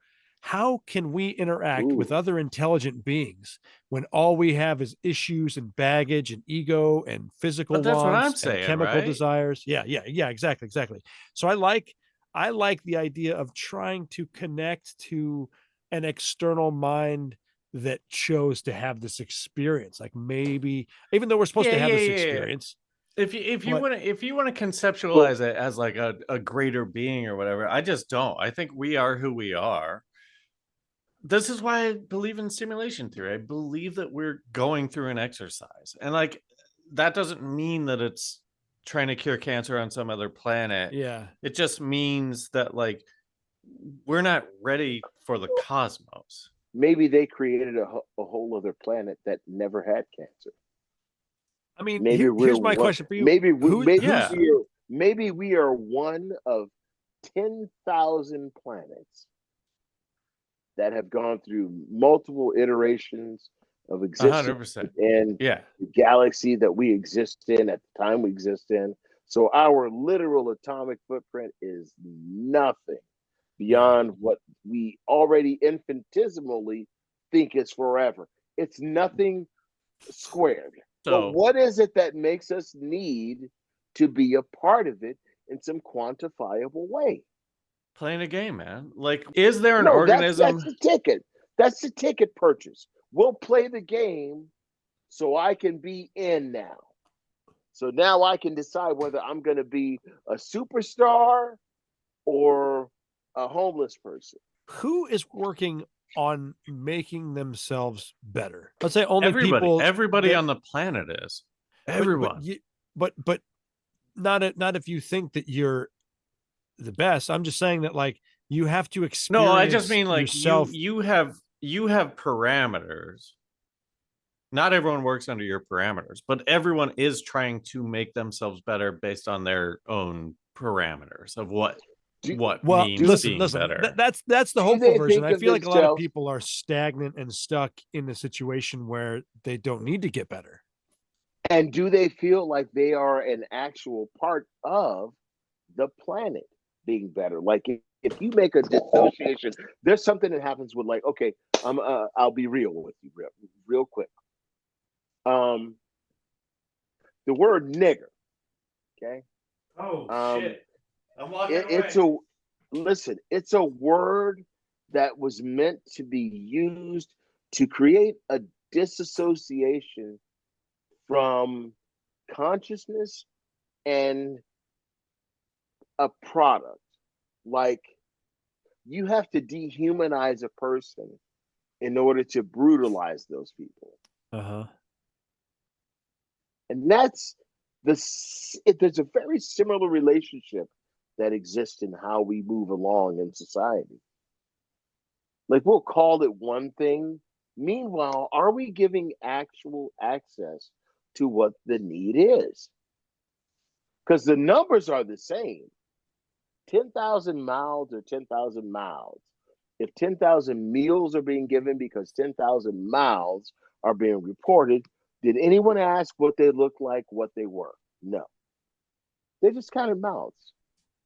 can we interact with Ooh, other intelligent beings when all we have is issues and baggage and ego and physical But that's what I'm wants and saying, chemical right? desires? Yeah, exactly. So I like the idea of trying to connect to an external mind that chose to have this experience. Like, maybe even though we're supposed Yeah, to have yeah, this yeah, yeah. experience, If you but want to, if you want to well, conceptualize it as like a greater being or whatever, I just don't. I think we are who we are. This is why I believe in simulation theory. I believe that we're going through an exercise. And like, that doesn't mean that it's trying to cure cancer on some other planet. yeah. It just means that like, we're not ready for the cosmos. maybe they created a whole other planet that never had cancer. I mean, Maybe we're here's my one. question for you. Who's Yeah. Maybe we are one of 10,000 planets that have gone through multiple iterations of existence 100%. in Yeah. the galaxy that we exist in at the time we exist in. So our literal atomic footprint is nothing beyond what we already infinitesimally think is forever. It's nothing squared. But So what is it that makes us need to be a part of it in some quantifiable way? playing a game, man. Like, is there an No, organism? that's the ticket. That's the ticket purchase. We'll play the game so I can be in now. So now I can decide whether I'm going to be a superstar or a homeless person. who is working on making themselves better? Let's say only people Everybody that, on the planet is. but Everyone. you, but not if you think that you're the best. I'm just saying that, like, you have to No, I just experience mean like, yourself. you have parameters. Not everyone works under your parameters, but everyone is trying to make themselves better based on their own parameters of what Do, Well, means do, being listen. better. That's the do hopeful they version. think I of feel like a lot of themselves people are stagnant and stuck in a situation where they don't need to get better. and do they feel like they are an actual part of the planet being better? Like if you make a dissociation, there's something that happens with like, okay, I'll be real with you real quick. Um, the word nigger, okay? Oh Um, shit. I'm walking it's away. a listen, it's a word that was meant to be used to create a disassociation from consciousness and a product. Like you have to dehumanize a person in order to brutalize those people. And that's there's a very similar relationship that exists in how we move along in society. Like, we'll call it one thing. Meanwhile, are we giving actual access to what the need is? Because the numbers are the same. 10,000 mouths or 10,000 mouths. If 10,000 meals are being given because 10,000 mouths are being reported, did anyone ask what they looked like, what they were? No. They just counted mouths,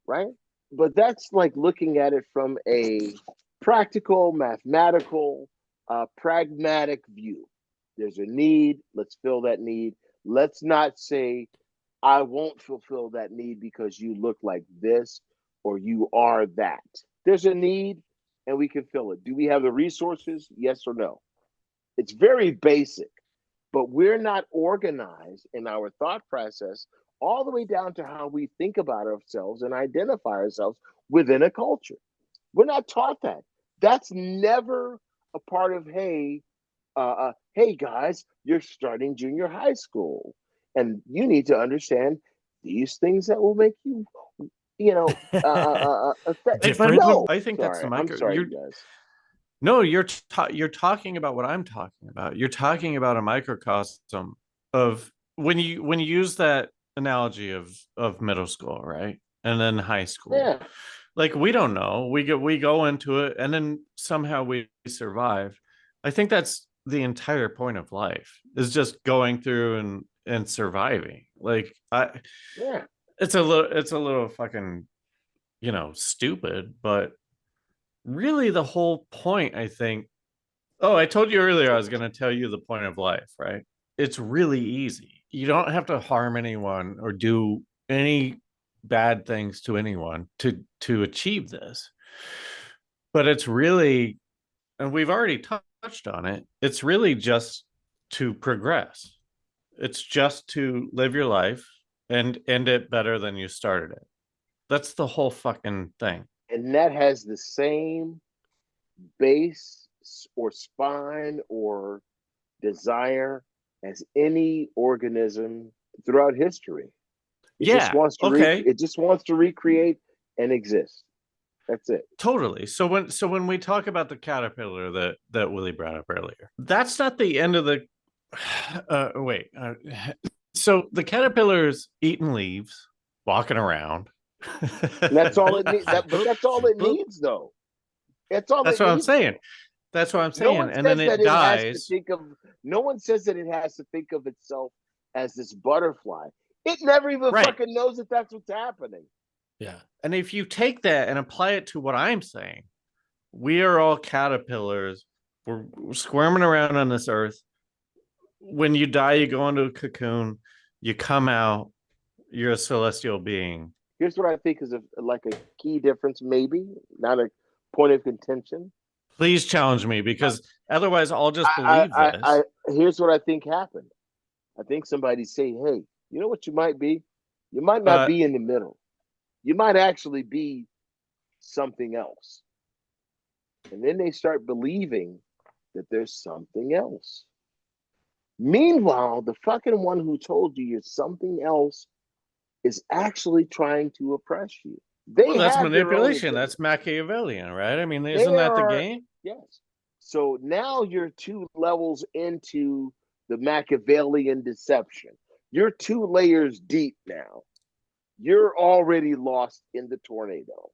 right? But that's like looking at it from a practical, mathematical, pragmatic view. There's a need. Let's fill that need. Let's not say, I won't fulfill that need because you look like this or you are that. There's a need and we can fill it. Do we have the resources? Yes or no? It's very basic, but we're not organized in our thought process all the way down to how we think about ourselves and identify ourselves within a culture. We're not taught that. That's never a part of, hey guys, you're starting junior high school and you need to understand these things that will make you, Different. No, I think that's the micro. I'm sorry, guys. No, you're talking about what I'm talking about. You're talking about a microcosm of when you use that analogy of middle school, right? And then high school. Yeah. Like, we don't know. We go into it and then somehow we survive. I think that's the entire point of life, is just going through and surviving. Like, it's a little fucking, stupid, but really the whole point, I think. Oh, I told you earlier I was going to tell you the point of life, right? It's really easy. You don't have to harm anyone or do any bad things to anyone to achieve this. But it's really, and we've already touched on it, it's really just to progress. It's just to live your life and end it better than you started it. That's the whole fucking thing. And that has the same base or spine or desire as any organism throughout history. It just wants to recreate and exist. That's it. Totally. So when we talk about the caterpillar that Willie brought up earlier, that's not the end of the so the caterpillar's eating leaves, walking around. That's all it needs. That's all it needs, though. That's what I'm saying. That's what I'm saying. And then it dies. No one says that it has to think of itself as this butterfly. It never even fucking knows that that's what's happening. Yeah. And if you take that and apply it to what I'm saying, we are all caterpillars. We're squirming around on this earth. When you die, you go into a cocoon. You come out. You're a celestial being. Here's what I think is a key difference, maybe, not a point of contention. Please challenge me, because otherwise I'll just believe this. Here's what I think happened. I think somebody say, hey, you know what you might be? You might not be in the middle. You might actually be something else. And then they start believing that there's something else. Meanwhile, the fucking one who told you you're something else is actually trying to oppress you. That's manipulation. That's Machiavellian, right? I mean, isn't that the game? Yes. So now you're 2 levels into the Machiavellian deception. You're 2 layers deep now. You're already lost in the tornado.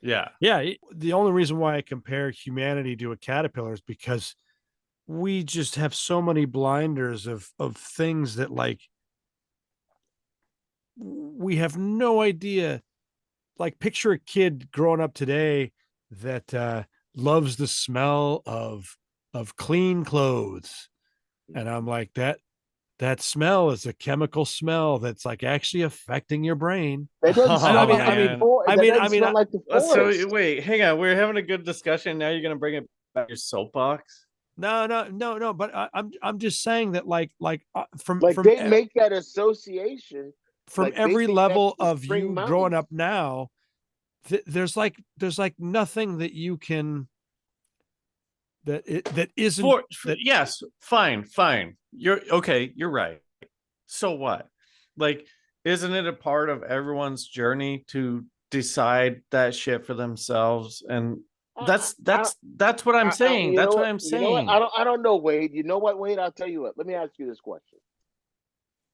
Yeah. Yeah. The only reason why I compare humanity to a caterpillar is because we just have so many blinders of things that, like, we have no idea. Like, picture a kid growing up today that loves the smell of clean clothes. And I'm like, that smell is a chemical smell that's like actually affecting your brain. That doesn't smell like the forest. So wait, hang on. We're having a good discussion. Now you're going to bring it back to your soapbox? No. But I'm just saying that like from they make that association from every level of you growing up now. there's like nothing that you can that isn't that. Yes, fine. You're okay, you're right. So what? Like, isn't it a part of everyone's journey to decide that shit for themselves? And that's what I'm saying. That's what I'm You know what? saying. I don't know, Wade. You know what, Wade? I'll tell you what. Let me ask you this question.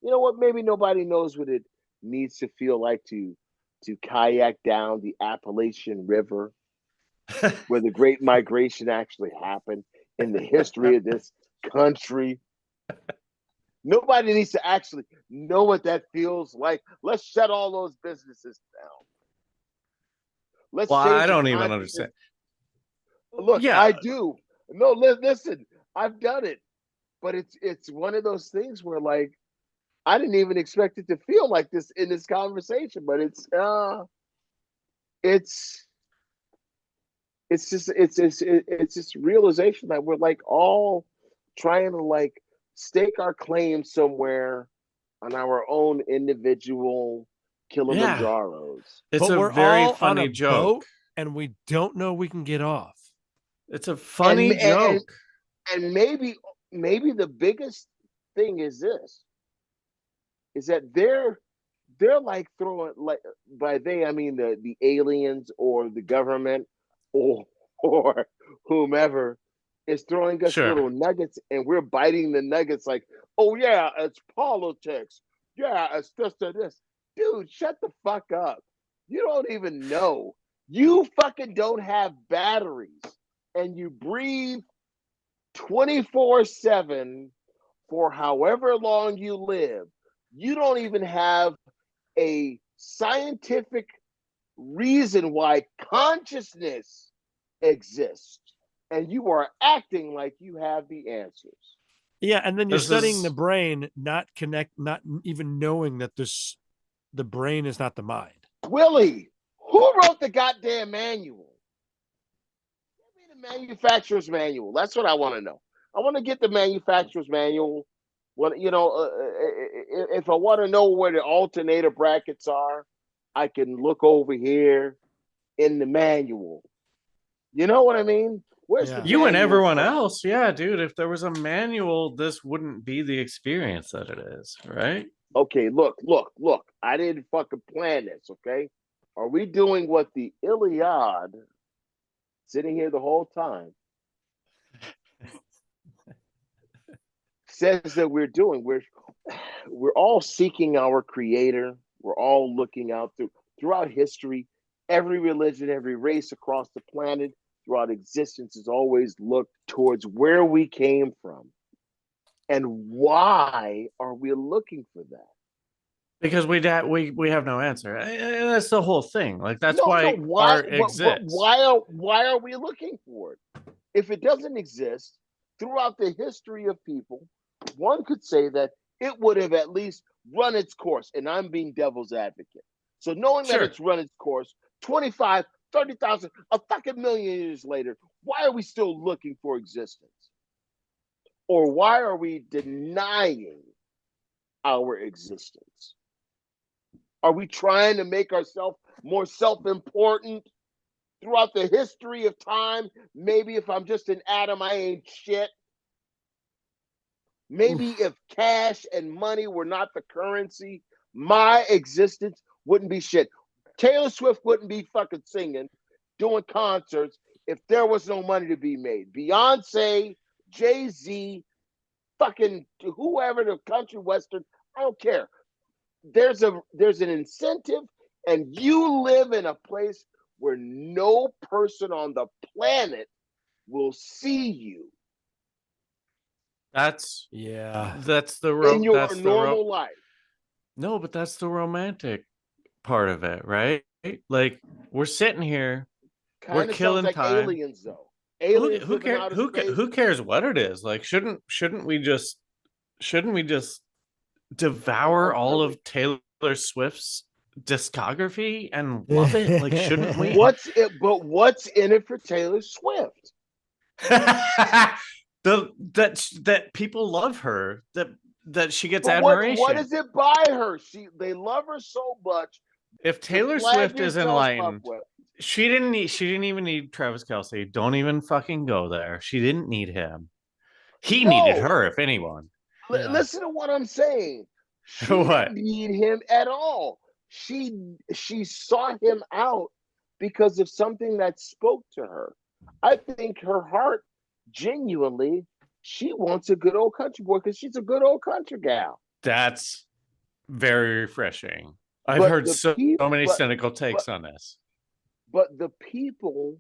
You know what? Maybe nobody knows what it needs to feel like to kayak down the Appalachian River, where the Great Migration actually happened in the history of this country. Nobody needs to actually know what that feels like. Let's shut all those businesses down. Let's Well, change I the don't even consciousness. understand. Look, Yeah. I do. No, listen, I've done it, but it's one of those things where, like, I didn't even expect it to feel like this in this conversation, but it's just realization that we're like all trying to like stake our claim somewhere on our own individual Kilimanjaros. It's But a we're very all on funny a joke. boat, and we don't know we can get off. It's a funny joke. And maybe the biggest thing is this, is that they're like throwing, like, by they I mean the aliens or the government or whomever is throwing us Sure. little nuggets, and we're biting the nuggets like, oh yeah, it's politics. Yeah, it's just this. Dude, shut the fuck up. You don't even know. You fucking don't have batteries, and you breathe 24/7 for however long you live. You don't even have a scientific reason why consciousness exists, and you are acting like you have the answers. Yeah, and then you're This studying is- the brain, not even knowing that the brain is not the mind. Willie, who wrote the goddamn manual? Give me the manufacturer's manual. That's what I want to know. I want to get the manufacturer's manual. What, you know, if I want to know where the alternator brackets are, I can look over here in the manual. You know what I mean? Where's the You and manual everyone for- else? Yeah, dude. If there was a manual, this wouldn't be the experience that it is, right? Okay, look. I didn't fucking plan this, okay? Are we doing what the Iliad, sitting here the whole time, says that we're doing? We're all seeking our creator. We're all looking out throughout history. Every religion, every race across the planet, throughout existence, has always looked towards where we came from. And why are we looking for that? Because we have no answer. And that's the whole thing. Like, that's why art exists. Why are we looking for it? If it doesn't exist throughout the history of people, one could say that it would have at least run its course. And I'm being devil's advocate. So knowing that it's run its course, 25, 30,000, a fucking million years later, why are we still looking for existence? Or why are we denying our existence? Are we trying to make ourselves more self-important throughout the history of time? Maybe if I'm just an atom, I ain't shit. Maybe if cash and money were not the currency, my existence wouldn't be shit. Taylor Swift wouldn't be fucking singing, doing concerts if there was no money to be made. Beyonce, Jay-Z, fucking whoever, the country western, I don't care. There's an incentive, and you live in a place where no person on the planet will see you. That's in your that's normal life. No, but that's the romantic part of it, right? Like, we're sitting here, we're killing like time. Aliens, though. Aliens Who cares what it is? Like, shouldn't we just devour all of Taylor Swift's discography and love it? Like, shouldn't we? What's in it for Taylor Swift? that people love her, that she gets admiration. What is it by her? They love her so much. If Taylor Swift is enlightened, She didn't even need Travis Kelce. Don't even fucking go there. She didn't need him. He needed No, her, if anyone. Yeah. listen to what I'm saying. She What? didn't need him at all. She sought him out because of something that spoke to her. I think her heart genuinely, she wants a good old country boy because she's a good old country gal. That's very refreshing. I've But heard the so people, many cynical but takes on this. but the people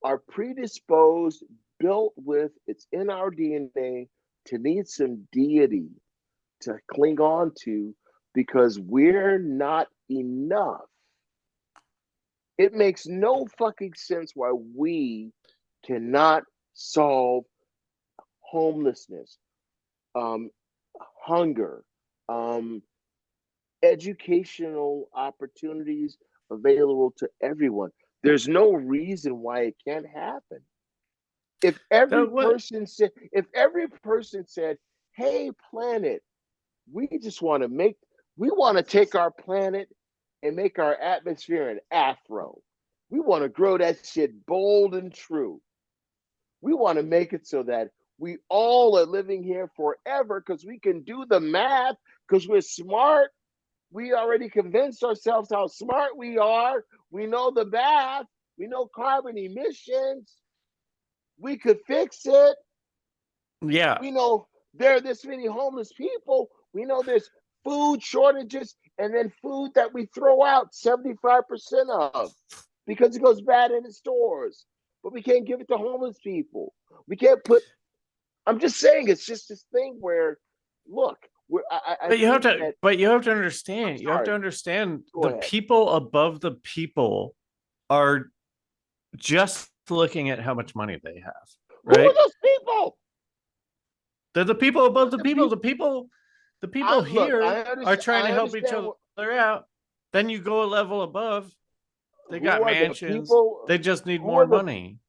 are predisposed, built with, it's in our DNA to need some deity to cling on to because we're not enough. It makes no fucking sense why we cannot solve homelessness, um, hunger, um, educational opportunities available to everyone. There's no reason why it can't happen. If every person said, "Hey, planet, we just want to take our planet and make our atmosphere an afro. We want to grow that shit bold and true. We want to make it so that we all are living here forever because we can do the math because we're smart. We already convinced ourselves how smart we are. We know the math. We know carbon emissions. We could fix it. Yeah. We know there are this many homeless people. We know there's food shortages and then food that we throw out 75% of because it goes bad in the stores. But we can't give it to homeless people. We can't put, I'm just saying, it's just this thing where, look, But you have to that, understand. You have to understand Go the ahead. people above the people are just looking at how much money they have. Right? Who are those people? They're the people above the people. The people here are trying to help each other out. Then you go a level above. They got mansions. They just need more money.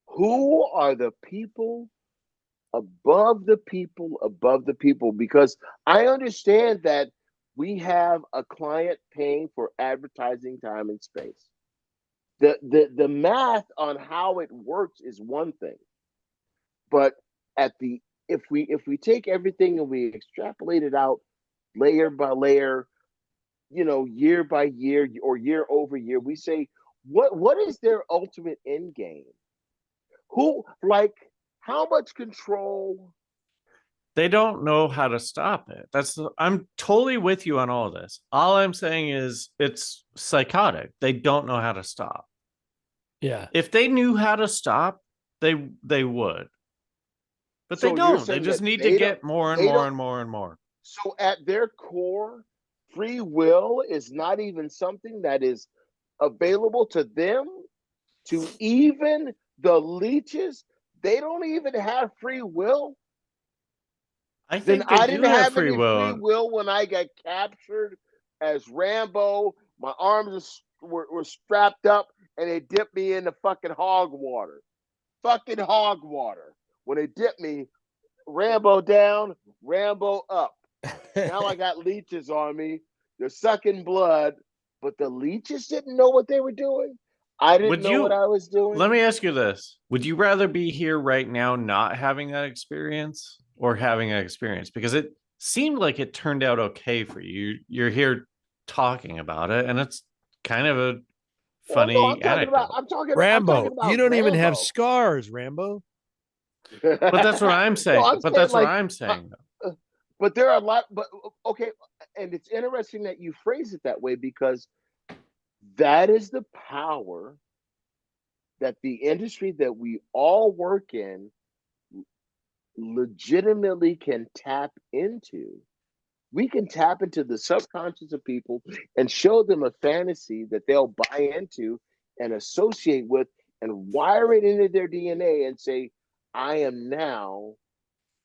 Who are the people above the people above the people? Because I understand that we have a client paying for advertising time and space. The math on how it works is one thing, but if we take everything and we extrapolate it out layer by layer, year by year or year over year, we say what is their ultimate end game? How much control? They don't know how to stop it. I'm totally with you on all of this. All I'm saying is it's psychotic. They don't know how to stop. Yeah. If they knew how to stop, they would. But they don't. They just need to get more and more and more and more. So at their core, free will is not even something that is available to them, to even the leeches. They don't even have free will. I think they do have free will. Free will when I got captured as Rambo. My arms were strapped up and they dipped me in the fucking hog water. Fucking hog water. When they dipped me, Rambo down, Rambo up. Now I got leeches on me. They're sucking blood, but the leeches didn't know what they were doing. I didn't know what I was doing. Let me ask you this. Would you rather be here right now not having that experience or having an experience? Because it seemed like it turned out okay for you. You're here talking about it, and it's kind of a funny anecdote. I'm talking Rambo. about you don't Rambo. even have scars, Rambo. But that's what I'm saying. That's what I'm saying. But there are a lot. But okay, and it's interesting that you phrase it that way because that is the power that the industry that we all work in legitimately can tap into. We can tap into the subconscious of people and show them a fantasy that they'll buy into and associate with and wire it into their DNA and say, I am now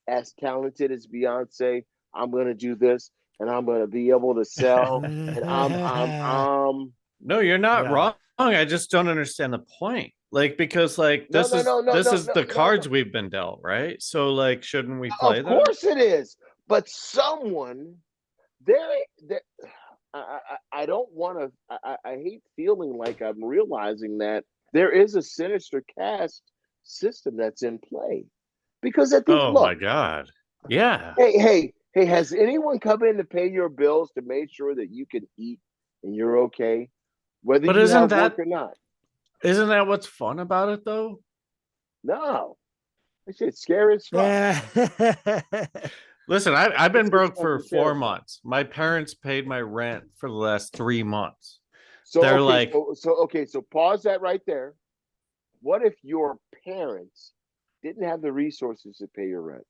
as talented as Beyonce. I'm going to do this and I'm going to be able to sell. And No, you're not wrong. I just don't understand the point. Because this is the cards we've been dealt, right? So shouldn't we play them? Of course it is. But someone there I don't want to. I hate feeling like I'm realizing that there is a sinister caste system that's in play. Because at the Oh my look, God. Yeah. hey, has anyone come in to pay your bills to make sure that you can eat and you're okay, whether But you have work or not? isn't that what's fun about it though? No, that shit's scary as fuck. Yeah. Listen, I've been It's broke for fucking 4 terrifying. months. My parents paid my rent for the last 3 months. So They're okay, like, so pause that right there. What if your parents didn't have the resources to pay your rent?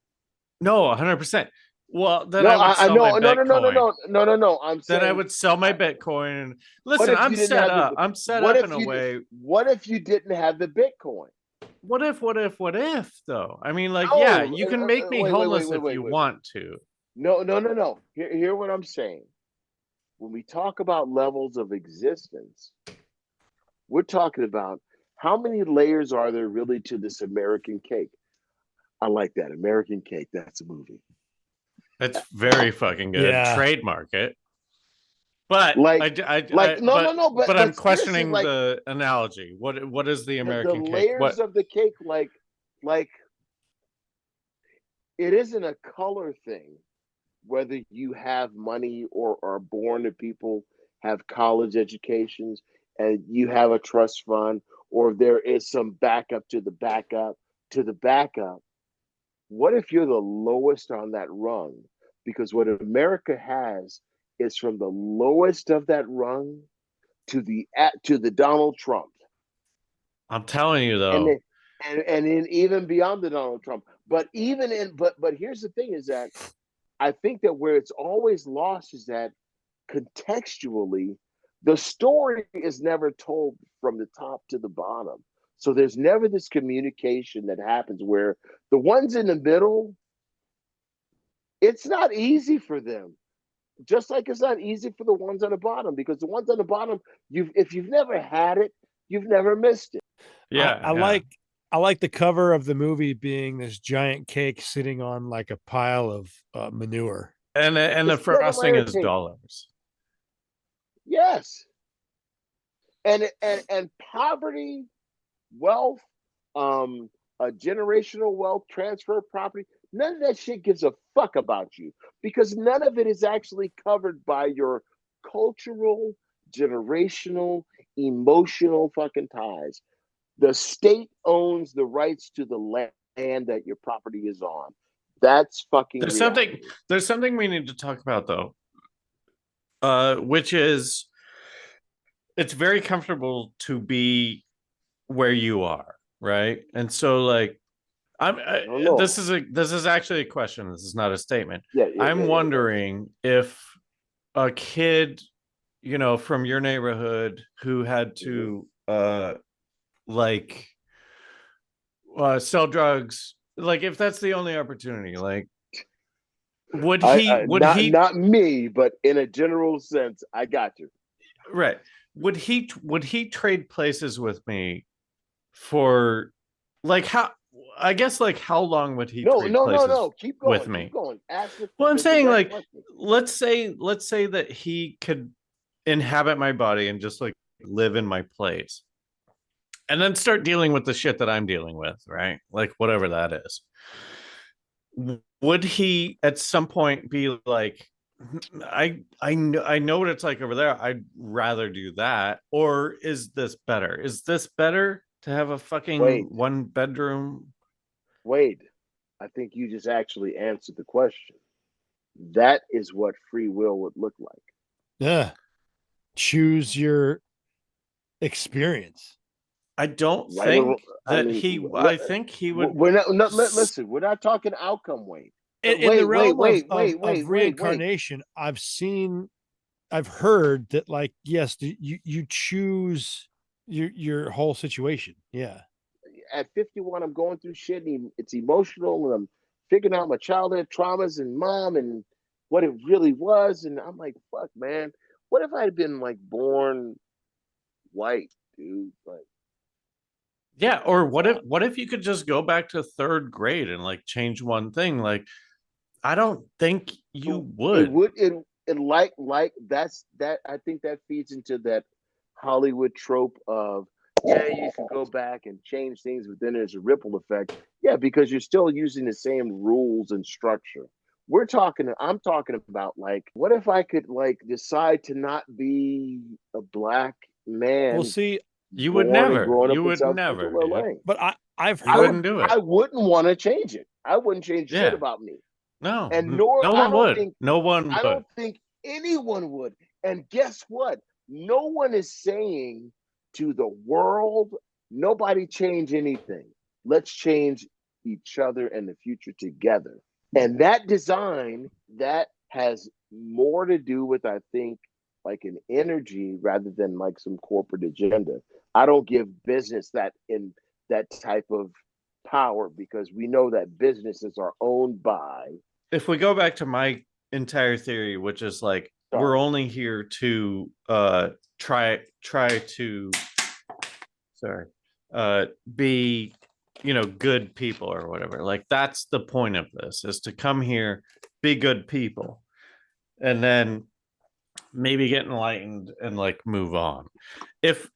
no, 100%. Well, then No, I would I sell my no no no no no Bitcoin. no no no no. I'm Then I saying, would sell my I, Bitcoin. And what listen, if you didn't have the? I'm set What up if in a you did? way. What if you didn't have the Bitcoin? What if though? I mean, like, yeah, No, you can make me homeless if you wait. want to. No. Hear what I'm saying. When we talk about levels of existence, we're talking about how many layers are there really to this American cake? I like that. American Cake. That's a movie. It's very fucking good. Yeah. Trademark it. But Like, no, but I'm but seriously, questioning like the analogy. What is the the American cake? layers What of the cake, like it isn't a color thing, whether you have money or are born to people have college educations and you have a trust fund, or there is some backup to the backup to the backup. What if you're the lowest on that rung? Because what America has is from the lowest of that rung to the Donald Trump, I'm telling you and though, then and then even beyond the Donald Trump. But even in but here's the thing: is that I think that where it's always lost is that contextually, the story is never told from the top to the bottom. So there's never this communication that happens where the ones in the middle, it's not easy for them. Just like it's not easy for the ones on the bottom, because the ones on the bottom, if you've never had it, you've never missed it. I yeah. like the cover of the movie being this giant cake sitting on like a pile of manure. And the It's never frosting layer is cake. dollars. Yes. And poverty, wealth, a generational wealth transfer property, none of that shit gives a fuck about you, because none of it is actually covered by your cultural, generational, emotional fucking ties. The state owns the rights to the land that your property is on. That's fucking There's reality. something we need to talk about though, which is it's very comfortable to be where you are, right? And so like No, no. this is actually a question. This is not a statement. I'm Yeah. wondering if a kid, from your neighborhood who had to like sell drugs, like if that's the only opportunity, like Not me, but in a general sense, I got you. right, would he trade places with me for like how I guess like how long would he trade places No. Keep with going. Keep me? going. Ask Well, I'm the saying direct like question. let's say that he could inhabit my body and just like live in my place and then start dealing with the shit that I'm dealing with, right? Like whatever that is. Would he at some point be like, I know what it's like over there. I'd rather do that. Or is this better? Is this better to have a fucking Wait, 1 bedroom? Wade. I think you just actually answered the question. That is what free will would look like. Yeah. Choose your experience. I don't Right or think I that mean, I think he would we're not listen, we're not talking outcome, Wade. In the realm of reincarnation, I've heard that, like, yes, you choose your whole situation. Yeah. At 51, I'm going through shit, and it's emotional, and I'm figuring out my childhood traumas and mom and what it really was. And I'm like, fuck, man, what if I had been like born white, dude? Like, yeah, or fuck. what if you could just go back to third grade and like change one thing? Like I don't think you It would. would it like that's that. I think that feeds into that Hollywood trope of, yeah, you can go back and change things, but then there's a ripple effect. Yeah, because you're still using the same rules and structure. I'm talking about, like, what if I could, like, decide to not be a black Well, man see, You would born and never. growing up You in would South never, Central dude. LA? but I've You heard. wouldn't do it. I wouldn't want to change it. I wouldn't change shit Yeah. about me. No. And nor No I one don't would. think No one I would. don't think anyone would. And guess what? No one is saying to the world, nobody change anything. Let's change each other and the future together. And that design, that has more to do with, I think, like an energy rather than like some corporate agenda. I don't give business that type of power, because we know that businesses are owned by. If we go back to my entire theory, which is like we're only here to try to be, good people or whatever. Like that's the point of this, is to come here, be good people, and then maybe get enlightened and like move on. Here's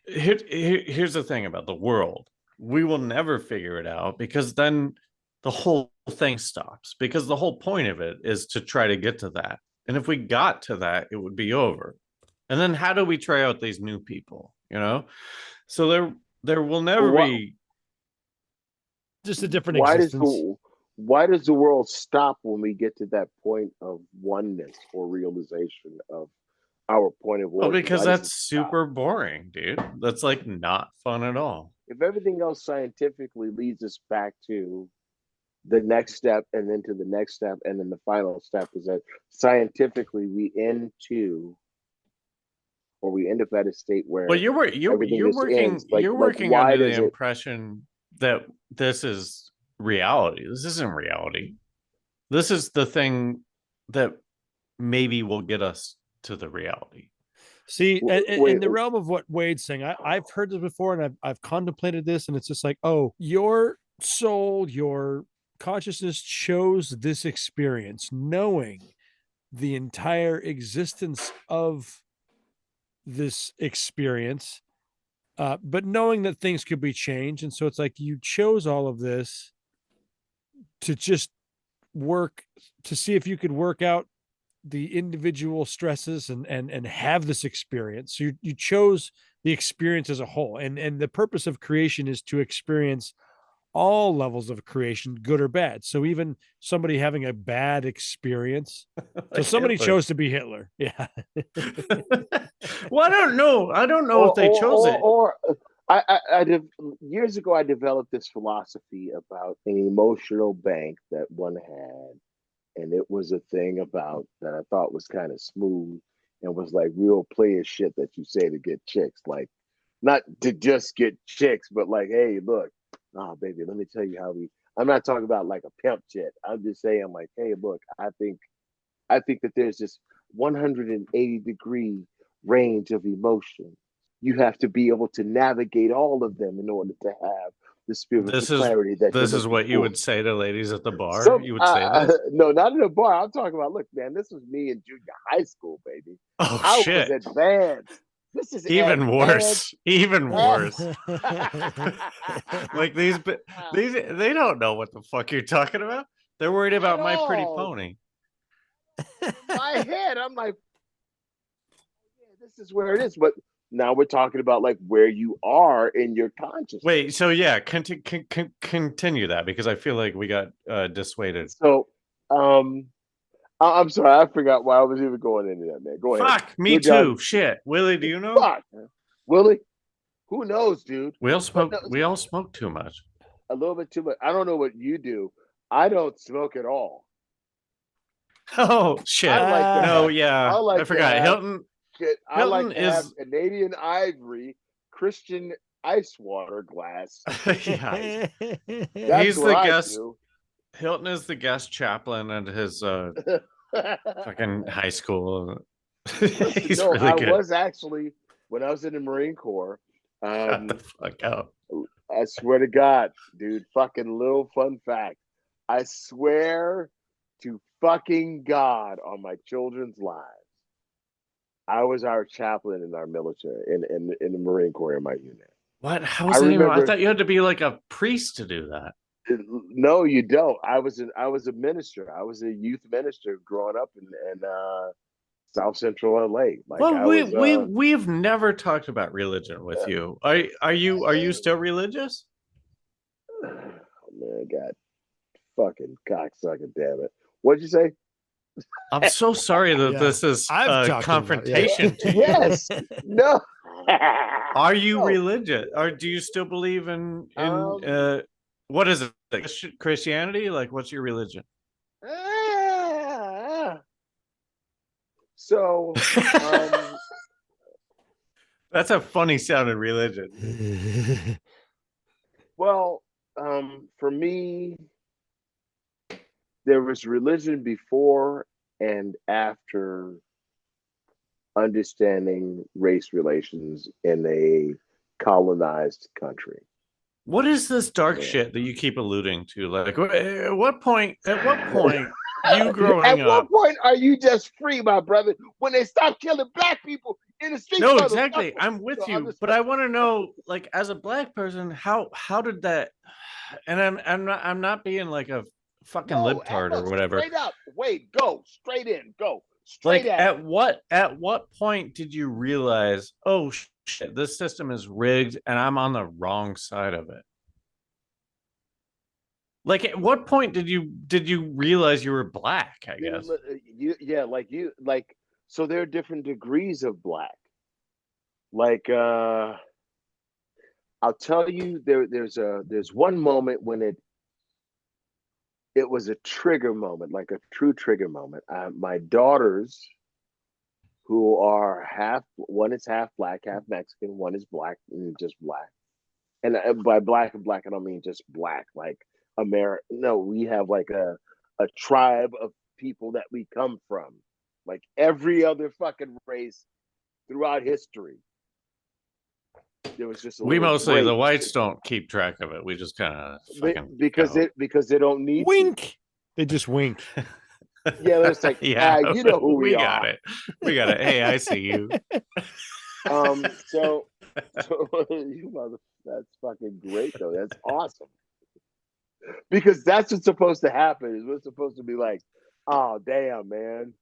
the thing about the world, we will never figure it out, because then the whole thing stops, because the whole point of it is to try to get to that. And if we got to that, it would be over. And then how do we try out these new people, so there will never be just a different why existence. Why does the world stop when we get to that point of oneness or realization of our point of origin? because that's super boring, dude. That's like not fun at all. If everything else scientifically leads us back to the next step, and then to the next step, and then the final step is that scientifically we end up at a state where, well, you're working under the impression that this is reality. This isn't reality. This is the thing that maybe will get us to the reality. See, in the realm of what Wade's saying, I've heard this before, and I've contemplated this, and it's just like, oh, your soul, your consciousness chose this experience, knowing the entire existence of this experience, but knowing that things could be changed. And so it's like you chose all of this to just work to see if you could work out the individual stresses and have this experience. So you chose the experience as a whole. And the purpose of creation is to experience all levels of creation, good or bad. So even somebody having a bad experience. So somebody Hitler chose to be Hitler. Yeah. Well, I don't know. I don't know if they chose it. Years ago, I developed this philosophy about an emotional bank that one had. And it was a thing about that I thought was kind of smooth, and was like real player shit that you say to get chicks. Like, not to just get chicks, but like, hey, look, baby, let me tell you how I'm not talking about like a pimp shit. I'm just saying, like, hey, look, I think that there's this 180-degree range of emotion. You have to be able to navigate all of them in order to have the spiritual clarity that this is what you would say to ladies at the bar. You would say this? No, not in a bar. I'm talking about, look, man, this was me in junior high school, baby. I was advanced. This is even worse. Even worse. Like these, they don't know what the fuck you're talking about. They're worried about My Pretty Pony. My head, I'm like, yeah, this is where it is. But now we're talking about like where you are in your consciousness. Wait, so yeah, continue that, because I feel like we got dissuaded. So, I'm sorry, I forgot why I was even going into that, man. Go ahead. Fuck, me too. Shit, Willie, do you know? Fuck, Willie, who knows, dude? We all smoke too much. A little bit too much. I don't know what you do. I don't smoke at all. Oh shit! I forgot. Hilton. I like to have Canadian Ivory Christian ice water glass. Yeah. He's the guest. Hilton is the guest chaplain at his fucking high school. He's really good. I was actually, when I was in the Marine Corps. Shut the fuck up. I swear to God, dude. Fucking little fun fact. I swear to fucking God on my children's lives. I was our chaplain in our military, in the Marine Corps in my unit. What? How I is that even? I remember. thought you had to be like a priest to do that. No, you don't. I was a minister. I was a youth minister growing up in South Central LA. Like Well, I was. we've never talked about religion with you. Are you still religious? Oh man, God, fucking cocksucker, damn it! What'd you say? I'm so sorry that Yeah. this is I've a talked about it, yeah. confrontation to you. Yes. No. Are you No. religious? Or do you still believe in what is it? Like Christianity? Like, what's your religion? So, That's a funny sounding religion. well, for me, there was religion before and after understanding race relations in a colonized country. What is this dark shit that you keep alluding to? Like, at what point you growing At what up? point are you just free, my brother? When they stop killing black people in the streets? No, exactly. I'm with So you, but I want to know, like, as a black person, how did that? And I'm not being like a fucking libtard or whatever. Straight up, wait, go straight in, go straight Like, at at what point did you realize, oh shit, this system is rigged and I'm on the wrong side of it? Like, at what point did you realize you were black? I guess. So there are different degrees of black. Like I'll tell you, there's one moment when it was a trigger moment, like a true trigger moment. My daughters, who are one is half black, half Mexican, one is black and just black. And by black and black, I don't mean just black, like America. No, we have like a tribe of people that we come from, like every other fucking race throughout history. There was just We mostly, the whites don't keep track of it. We just kind of because they don't need wink. To. They just wink. Yeah, it's like you know who we got are. it. We got it. Hey, I see you. So you mother, that's fucking great though. That's awesome. Because that's what's supposed to happen. Is we're supposed to be like, oh damn, man,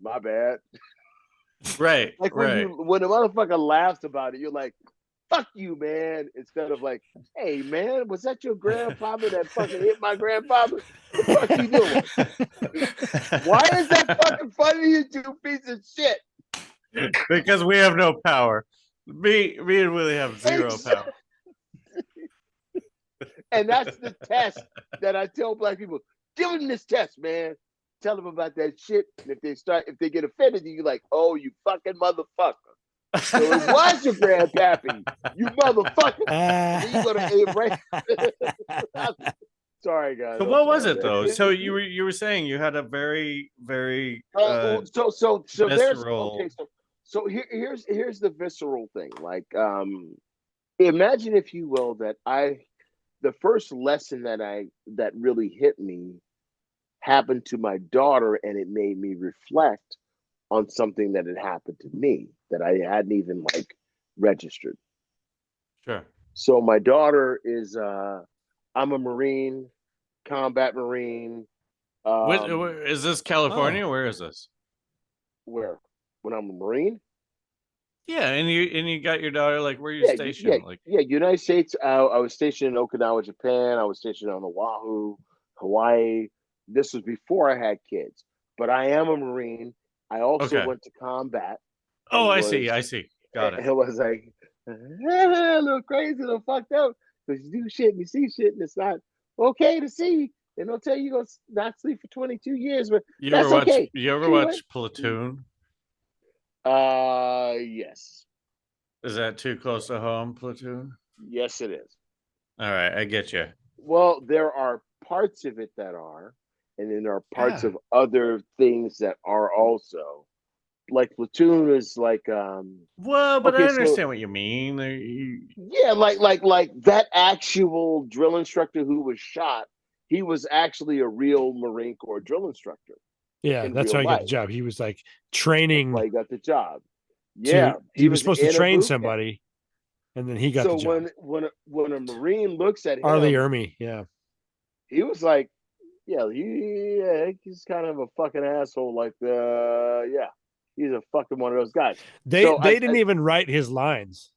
my bad. Right. Like right. when a motherfucker laughs about it, you're like, fuck you, man. Instead of like, hey man, was that your grandfather that fucking hit my grandfather? What the fuck you doing? Why is that fucking funny, you two piece of shit? Because we have no power. Me and Willie have zero power. And that's the test that I tell black people. Give them this test, man. Tell them about that shit. And if they get offended, you're like, oh, you fucking motherfucker. So it was your grandpappy, you motherfucker. You go to Sorry, guys. So what was it though? So you were saying you had a very so visceral. So here's the visceral thing. Like imagine, if you will, that the first lesson that really hit me happened to my daughter, and it made me reflect on something that had happened to me that I hadn't even like registered. Sure. So my daughter is I'm a Marine, combat Marine. Is this California? Where is this? Where? When I'm a Marine? Yeah, and you got your daughter, like, where are you stationed? United States. I was stationed in Okinawa, Japan. I was stationed on Oahu, Hawaii. This was before I had kids, but I am a Marine. I also went to combat. Oh, I see. Got it. It was like a little crazy, a little fucked up, because you do shit and you see shit, and it's not okay to see. They don't tell you you're gonna not sleep for 22 years, but You ever watch Platoon? Yes. Is that too close to home, Platoon? Yes, it is. All right, I get you. Well, there are parts of it that are, and then there are parts of other things that are also. Like Platoon is like well, but I understand what you mean. Yeah, like that actual drill instructor who was shot He was actually a real Marine Corps drill instructor Yeah, in that's real how he got the life. job. He was like That's training why he got the job. to. Yeah, He he was was supposed to in a train boot camp. somebody, and then he got the So job. when a Marine looks at Arlie him, Ermy, yeah, he was like, yeah, he's kind of a fucking asshole. Like yeah, he's a fucking one of those guys. So they didn't even write his lines.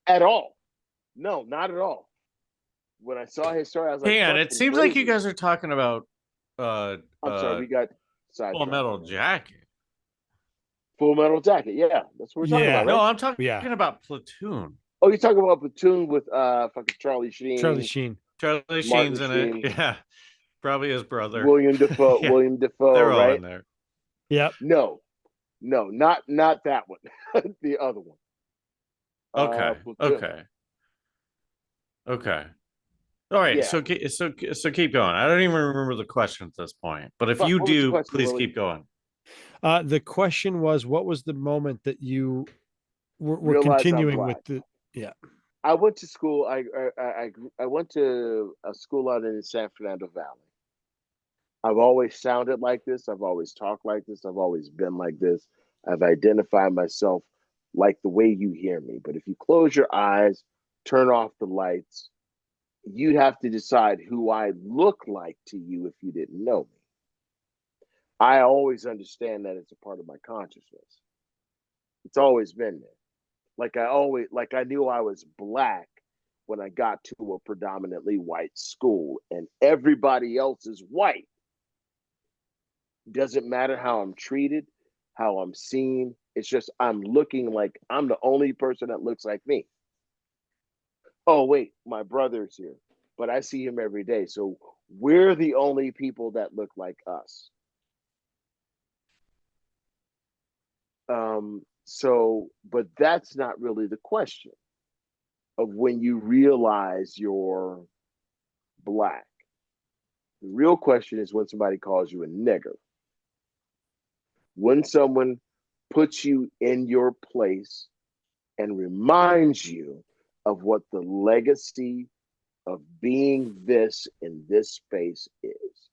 at all, no, not at all. When I saw his story, I was like, Hang on, it fucking seems like you crazy. guys are talking about I'm sorry, we got Full sidetracked. Metal Jacket. Full Metal Jacket, yeah, that's what we're talking Yeah, about, No, right? I'm talking yeah. about Platoon. Oh, you're talking about Platoon with fucking Charlie Charlie Sheen, Sheen. Charlie Martin Sheen's in it. Sheen, Yeah, probably his brother. William Defoe, Yeah, William Defoe, they're all right? in there. Yep. No, no, not that one. The other one. Okay, Platoon. okay, okay. All right, Yeah. so keep going. I don't even remember the question at this point, but if Fuck, you what was the do, question, please Willie? keep going. The question was, what was the moment that you were Realize I'm continuing black. with the? Yeah. I went to school. I went to a school out in San Fernando Valley. I've always sounded like this. I've always talked like this. I've always been like this. I've identified myself like the way you hear me. But if you close your eyes, turn off the lights, you'd have to decide who I look like to you if you didn't know me. I always understand that it's a part of my consciousness. It's always been there. Like I knew I was black when I got to a predominantly white school and everybody else is white. Doesn't matter how I'm treated, how I'm seen. It's just I'm looking like I'm the only person that looks like me. Oh, wait, my brother's here, but I see him every day. So we're the only people that look like us. But that's not really the question of when you realize you're black. The real question is when somebody calls you a nigger. When someone puts you in your place and reminds you of what the legacy of being this in this space is,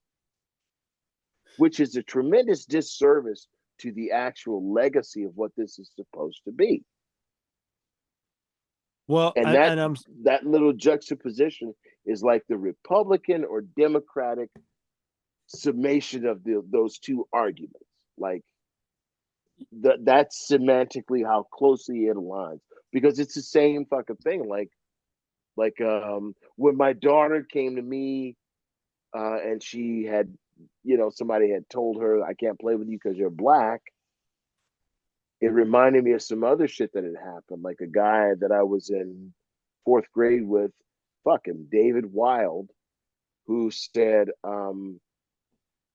which is a tremendous disservice to the actual legacy of what this is supposed to be. Well, And that little juxtaposition is like the Republican or Democratic summation of those two arguments. Like that's semantically how closely it aligns, because it's the same fucking thing. Like when my daughter came to me and she had, somebody had told her, I can't play with you because you're black. It reminded me of some other shit that had happened. Like a guy that I was in fourth grade with, fucking David Wild, who said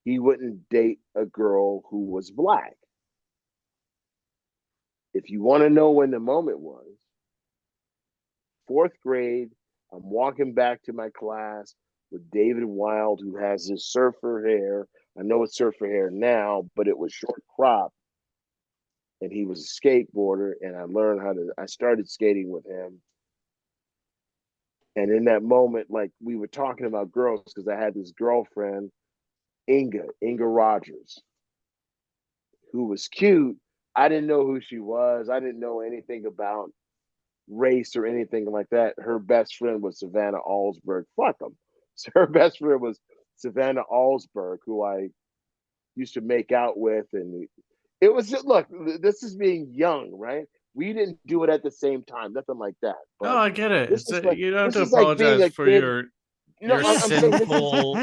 he wouldn't date a girl who was black. If you want to know when the moment was, fourth grade, I'm walking back to my class with David Wild, who has his surfer hair. I know it's surfer hair now, but it was short crop. And he was a skateboarder, and I started skating with him. And in that moment, like we were talking about girls, because I had this girlfriend, Inga Rogers, who was cute. I didn't know who she was. I didn't know anything about race or anything like that. Her best friend was Savannah Allsberg. Fuck them. So her best friend was Savannah Allsberg, who I used to make out with. And it was just, look, this is being young, right? We didn't do it at the same time, nothing like that. But No, I get it. this is like You don't have this to is like being apologize a for kid. No, your I'm saying this is sinful,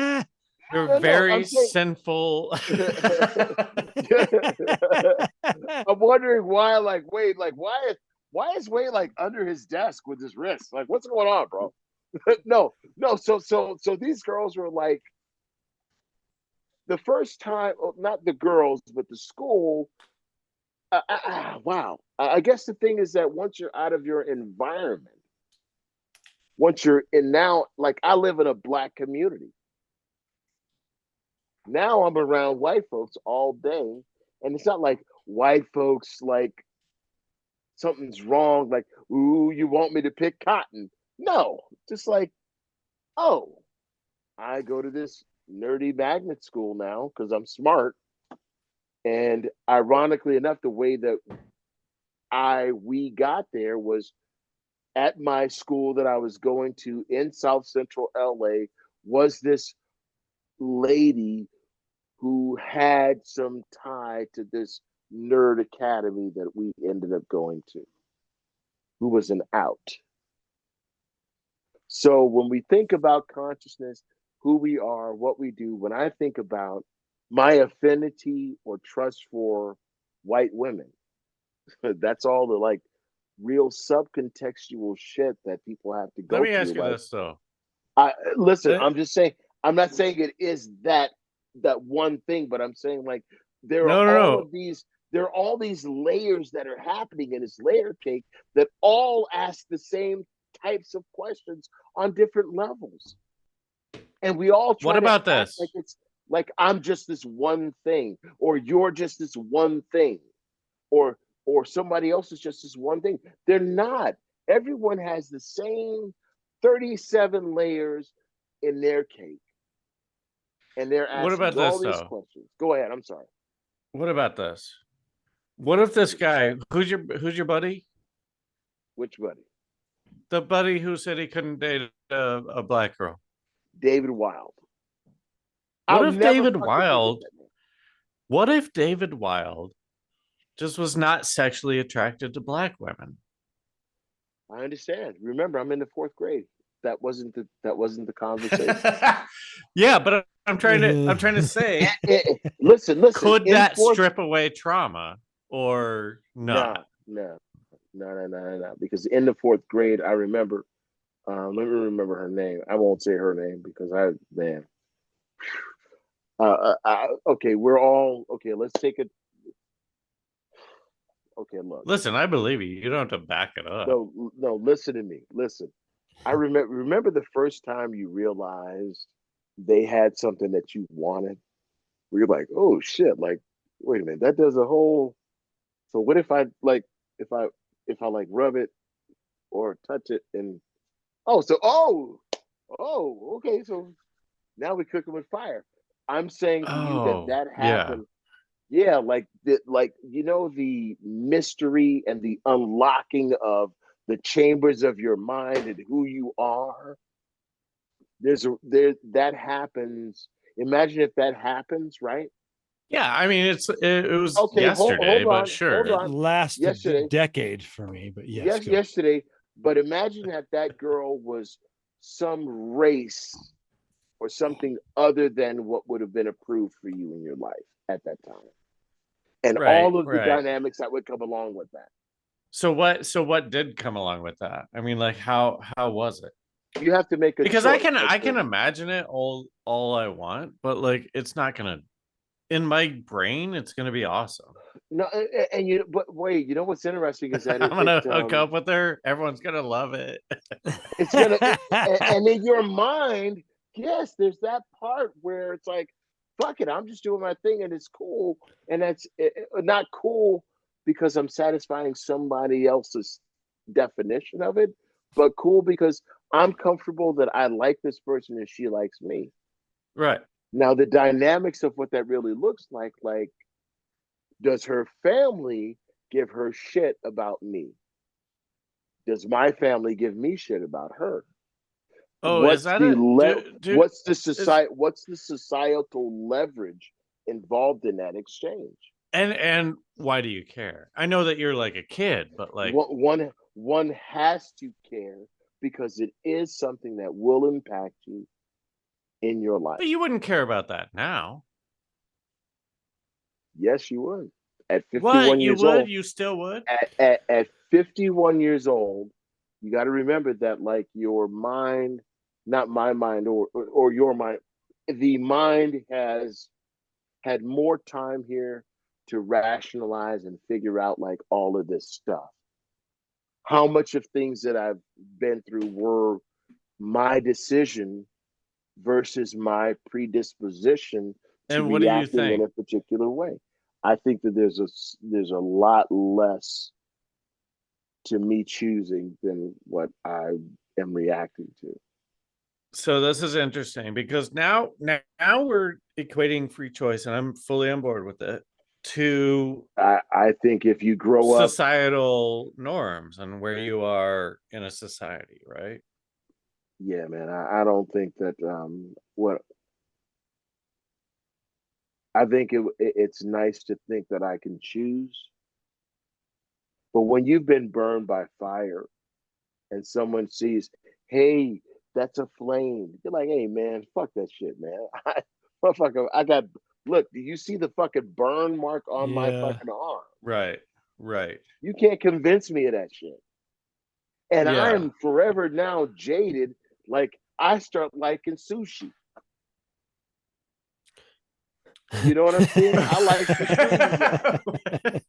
your no. very I'm saying sinful. I'm wondering why, like Wade, like why is Wade like under his desk with his wrist? Like, what's going on, bro? No. So these girls were like the first time, not the girls, but the school. Wow. I guess the thing is that once you're out of your environment, once you're in now, like I live in a black community. Now I'm around white folks all day, and it's not like white folks like something's wrong, like, ooh, you want me to pick cotton. No, just like, oh, I go to this nerdy magnet school now because I'm smart. And ironically enough, the way that we got there was at my school that I was going to in South Central LA was this lady who had some tie to this nerd academy that we ended up going to, who was an out. So when we think about consciousness, who we are, what we do, when I think about my affinity or trust for white women, that's all the like real subcontextual shit that people have to Let go me ask through. you Like, this though. I listen, Uh, I'm just saying, I'm not saying it is that one thing, but I'm saying like there are no, no, all no. of these there are all these layers that are happening in this layer cake that all ask the same types of questions on different levels. And we all What try to about act like this? it's like I'm just this one thing, or you're just this one thing, or somebody else is just this one thing. They're not. Everyone has the same 37 layers in their cake, and they're What asking about all this these though? questions. Go ahead. I'm sorry. What about this? What if this guy, who's your buddy? Which buddy? The buddy who said he couldn't date a black girl. David Wild. What I'll if never David fucking forget Wild? that name. What if David Wild just was not sexually attracted to black women? I understand. Remember, I'm in the fourth grade. That wasn't the conversation. Yeah, but I'm trying to say, Listen. could In that fourth, strip away trauma or not? no, no, no. Because in the fourth grade, I remember. Let me remember her name. I won't say her name because man. Okay, we're all okay. Let's take it. Okay, look. Listen, I believe you. You don't have to back it up. No. Listen to me. Listen. I remember the first time you realized they had something that you wanted. Where you're like, oh shit! Like, wait a minute, that does a whole. So what if I like if I like rub it or touch it and okay, so now we're cooking with fire. I'm saying to you that Oh, yeah. happened. Yeah, like the mystery and the unlocking of the chambers of your mind and who you are. That happens. Imagine if that happens, right? Yeah, I mean it was Okay, yesterday, but hold It sure. on. lasted Yesterday, decades for me, but yes, yes, go. yesterday. But imagine that girl was some race or something other than what would have been approved for you in your life at that time, and Right, all of the right. dynamics that would come along with that. So what did come along with that? I mean, like how was it? You have to make a Because choice. Like I can imagine it all I want, but like it's not gonna in my brain, it's gonna be awesome. no, and but wait, you know what's interesting is that I'm gonna hook up with her. Everyone's gonna love it. it's gonna and in your mind, yes, there's that part where it's like, fuck it, I'm just doing my thing and it's cool, and that's not cool because I'm satisfying somebody else's definition of it, but cool because I'm comfortable that I like this person and she likes me. Right. Now the dynamics of what that really looks like, does her family give her shit about me? Does my family give me shit about her? Oh, is What's that the a le- do is what's the societal leverage involved in that exchange? and why do you care? I know that you're like a kid, but like One has to care because it is something that will impact you in your life. but you wouldn't care about that now. Yes, you would. At What? 51 You years would? old, You still would? at 51 years old, you got to remember that like your mind, not my mind or your mind, the mind has had more time here to rationalize and figure out like all of this stuff. How much of things that I've been through were my decision versus my predisposition to And what do you reacting in think? a particular way. I think that there's a lot less to me choosing than what I am reacting to. So this is interesting because now we're equating free choice, and I'm fully on board with it, to I think if you grow up, societal norms and where you are in a society, right? yeah, man, I don't think that what I think it's nice to think that I can choose, but when you've been burned by fire and someone sees, hey, that's a flame, you're like, hey, man, fuck that shit, man. Motherfucker, I got, look, do you see the fucking burn mark on my Yeah. fucking arm? Right. Right. You can't convince me of that shit. And I Yeah. am forever now jaded. Like, I start liking sushi. You know what I'm saying? I like sashimi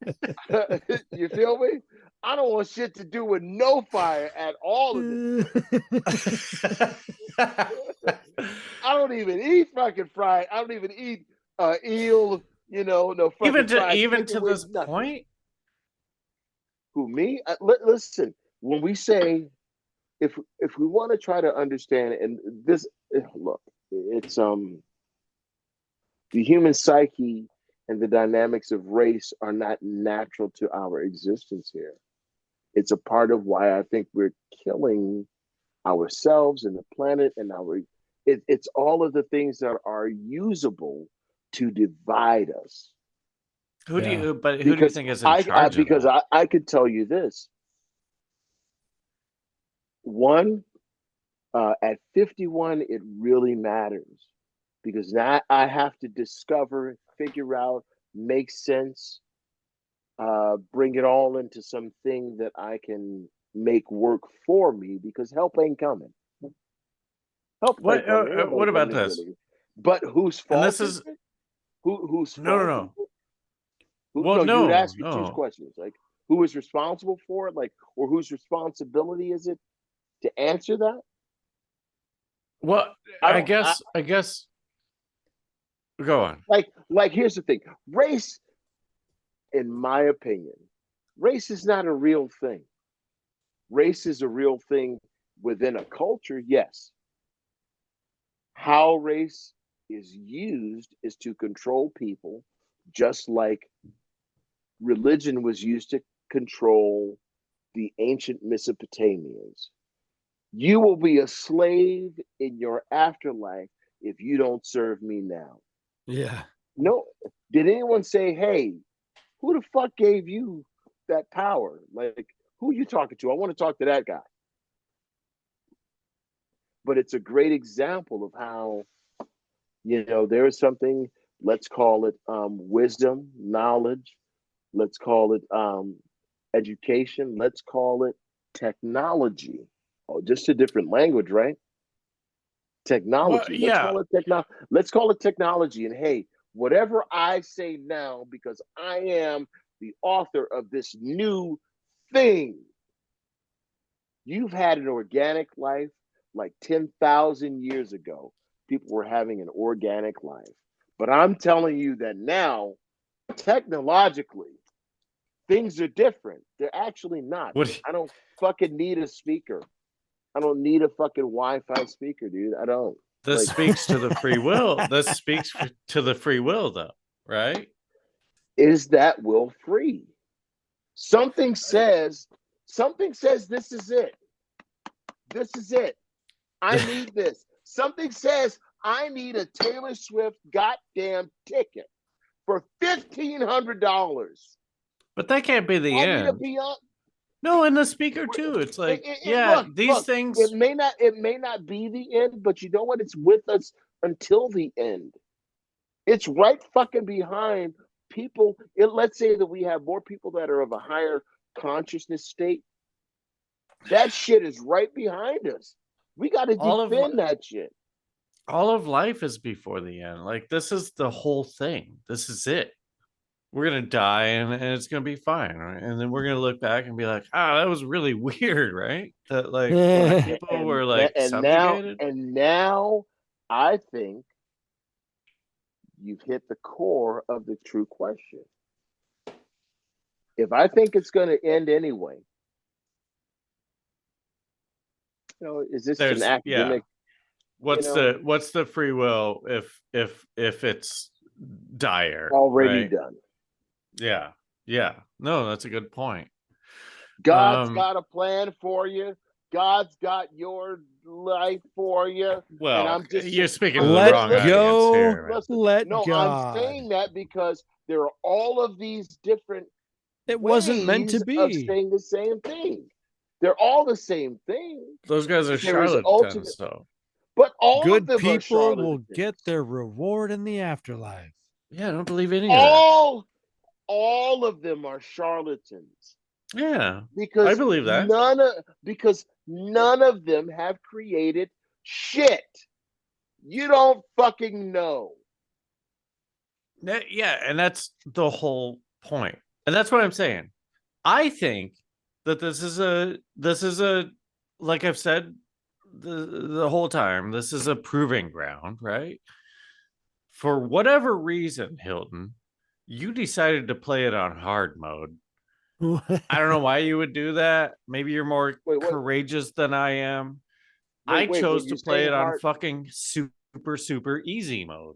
now. You feel me? I don't want shit to do with no fire at all in this. I don't even eat fucking fried. I don't even eat eel, no fucking fried even chicken to with this nothing. point. Who, me? Listen, when we say, if we want to try to understand, and this, look, it's the human psyche and the dynamics of race are not natural to our existence here. It's a part of why I think we're killing ourselves and the planet and it's all of the things that are usable to divide us. Who do Yeah. you but who do you Because think is in I charge of because that? I could tell you this. One, at 51, it really matters because now I have to discover, figure out, make sense, bring it all into something that I can make work for me because help ain't coming. Help ain't coming. Ain't nobody What about coming to this? get me. But whose And fault this is is it? Whose no, no, fault is no. it? Well, No, you would no, ask me two no. questions, like who is responsible for it, like, or whose responsibility is it to answer that? Well, I don't. I guess go on. Like. Here's the thing: race, in my opinion, race is not a real thing. Race is a real thing within a culture, yes. How race is used is to control people, just like religion was used to control the ancient Mesopotamians. You will be a slave in your afterlife if you don't serve me now. Yeah. No, did anyone say, hey, who the fuck gave you that power? Like, who are you talking to? I want to talk to that guy. But it's a great example of how, there is something, let's call it wisdom, knowledge, let's call it education, let's call it technology. Oh, just a different language, right? Well, Technology. Let's yeah. call it let's call it technology. And hey, whatever I say now, because I am the author of this new thing, you've had an organic life like 10,000 years ago. People were having an organic life. But I'm telling you that now, technologically, things are different. They're actually not. What I don't fucking need a speaker. I don't need a fucking Wi-Fi speaker, dude. I don't. this Like, speaks to the free will. This speaks to the free will, though, right? is that will free? Something says, something says this is it. This is it. I need this. Something says I need a Taylor Swift goddamn ticket for $1,500. But that can't be the I need a end. Beyonce. No, and the speaker too. It's like, yeah, Look, these it things. may not be the end, but you know what? It's with us until the end. It's right fucking behind people. Let's say that we have more people that are of a higher consciousness state. That shit is right behind us. We got to all of defend that shit. all of life is before the end. Like, this is the whole thing. This is it. We're gonna die, and it's gonna be fine, right? And then we're gonna look back and be like, ah, that was really weird, right? That like Right. people were like Now subjugated. I think you've hit the core of the true question. If I think it's going to end anyway, is this an There's yeah. academic? what's the free will if it's dire, already right? done. Yeah. No, that's a good point. God's got a plan for you. God's got your life for you. And Well, I'm just you're speaking to the Let wrong audience go. here, man. listen, Let no, I'm God. saying that because there are all of these different It wasn't meant to ways of be. saying the same thing. They're all the same thing. Those guys are But there is charlatans, though. but all of Good them are people will charlatans. get their reward in the afterlife. Yeah, I don't believe any of that. All of them are charlatans. Yeah, I Because believe that. none of them have created shit. You don't fucking know. Yeah, and that's the whole point. And that's what I'm saying. I think that this is a like I've said the whole time, this is a proving ground, right? For whatever reason, Hilton, you decided to play it on hard mode. I don't know why you would do that. Maybe you're more courageous than I am. I chose to play it on fucking super easy mode.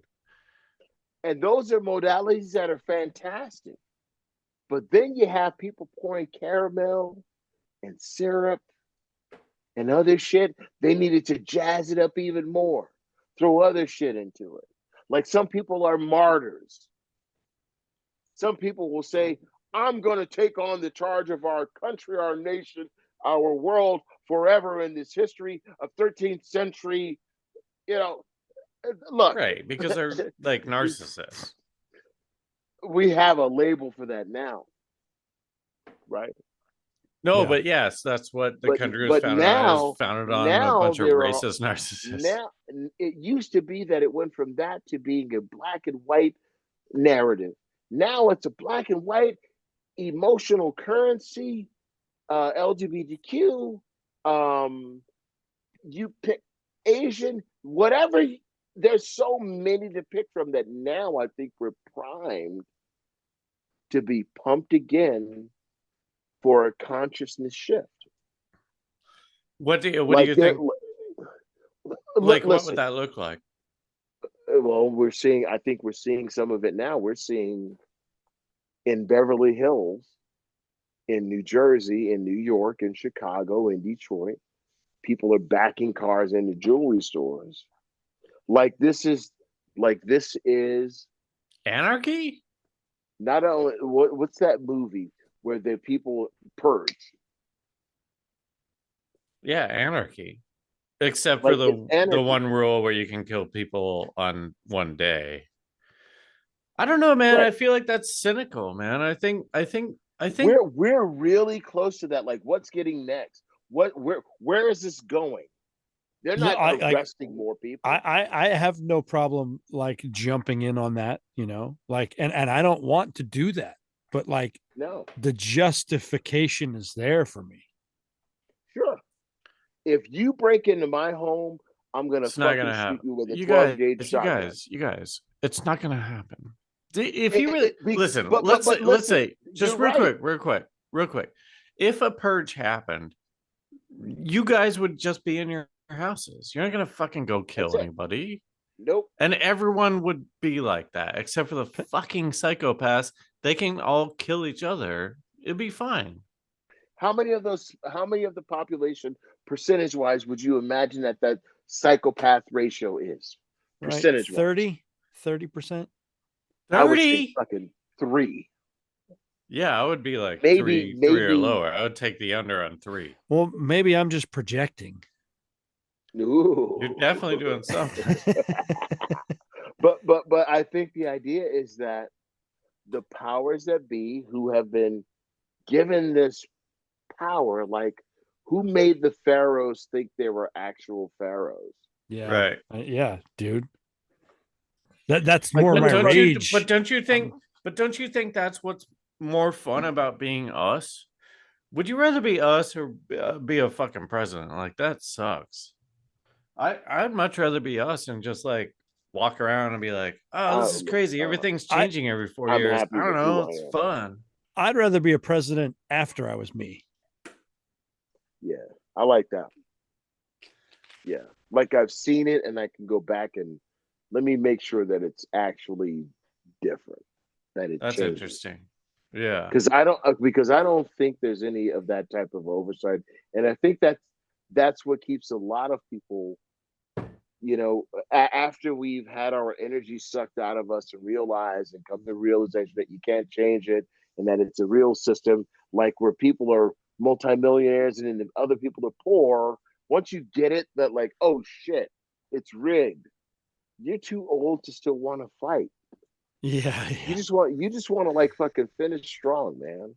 And those are modalities that are fantastic. But then you have people pouring caramel and syrup and other shit. They needed to jazz it up even more, throw other shit into it. Like some people are martyrs. Some people will say, I'm going to take on the charge of our country, our nation, our world forever in this history of 13th century. Look. Right, because they're like narcissists. We have a label for that now, right? No, yeah. But yes, that's what the country was founded on. Is founded on a bunch of racist narcissists. Now, it used to be that it went from that to being a black and white narrative. Now it's a black and white emotional currency, LGBTQ, you pick Asian, whatever. There's so many to pick from that now I think we're primed to be pumped again for a consciousness shift. What do you think? Like, listen, what would that look like? Well, I think we're seeing some of it now. We're seeing in Beverly Hills, in New Jersey, in New York, in Chicago, in Detroit, people are backing cars into jewelry stores. This is anarchy. Not only what's that movie where the people purge? Yeah, anarchy. Except for the one rule where you can kill people on one day. I don't know, man. Right. I feel like that's cynical, man. I think we're really close to that. Like, what's getting next? Where is this going? They're not arresting more people. I have no problem like jumping in on that, like, and I don't want to do that, but like, no, the justification is there for me. Sure. If you break into my home, I'm gonna fucking shoot you with a 12-gauge shotgun. You guys, it's not gonna happen. If you really listen, let's say just real quick. If a purge happened, you guys would just be in your houses. You're not gonna fucking go kill anybody. Nope. And everyone would be like that, except for the fucking psychopaths. They can all kill each other. It'd be fine. How many of the population, percentage-wise, would you imagine that psychopath ratio is? Percentage-wise. 30%. 30? I would say fucking 3. Yeah, I would be like maybe 3 or lower. I would take the under on 3. Well, maybe I'm just projecting. Ooh. You're definitely doing something. but I think the idea is that the powers that be who have been given this power, like, who made the pharaohs think they were actual pharaohs? Yeah. Right. Yeah, dude. That's more my rage. But don't you think that's what's more fun about being us? Would you rather be us or be a fucking president? Like, that sucks. I'd much rather be us and just like walk around and be like, oh, this is crazy. Everything's changing every 4 years. I don't know. It's fun. I'd rather be a president after I was me. Yeah, I like that. Yeah. Like I've seen it and I can go back and let me make sure that it's actually different, that it That's changes. interesting. Yeah. Because I don't think there's any of that type of oversight. And I think that's what keeps a lot of people, after we've had our energy sucked out of us and realize and come to the realization that you can't change it and that it's a real system, like where people are multimillionaires and then other people are poor. Once you get it, that like, oh shit, it's rigged. You're too old to still want to fight. Yeah. You just want to like fucking finish strong, man.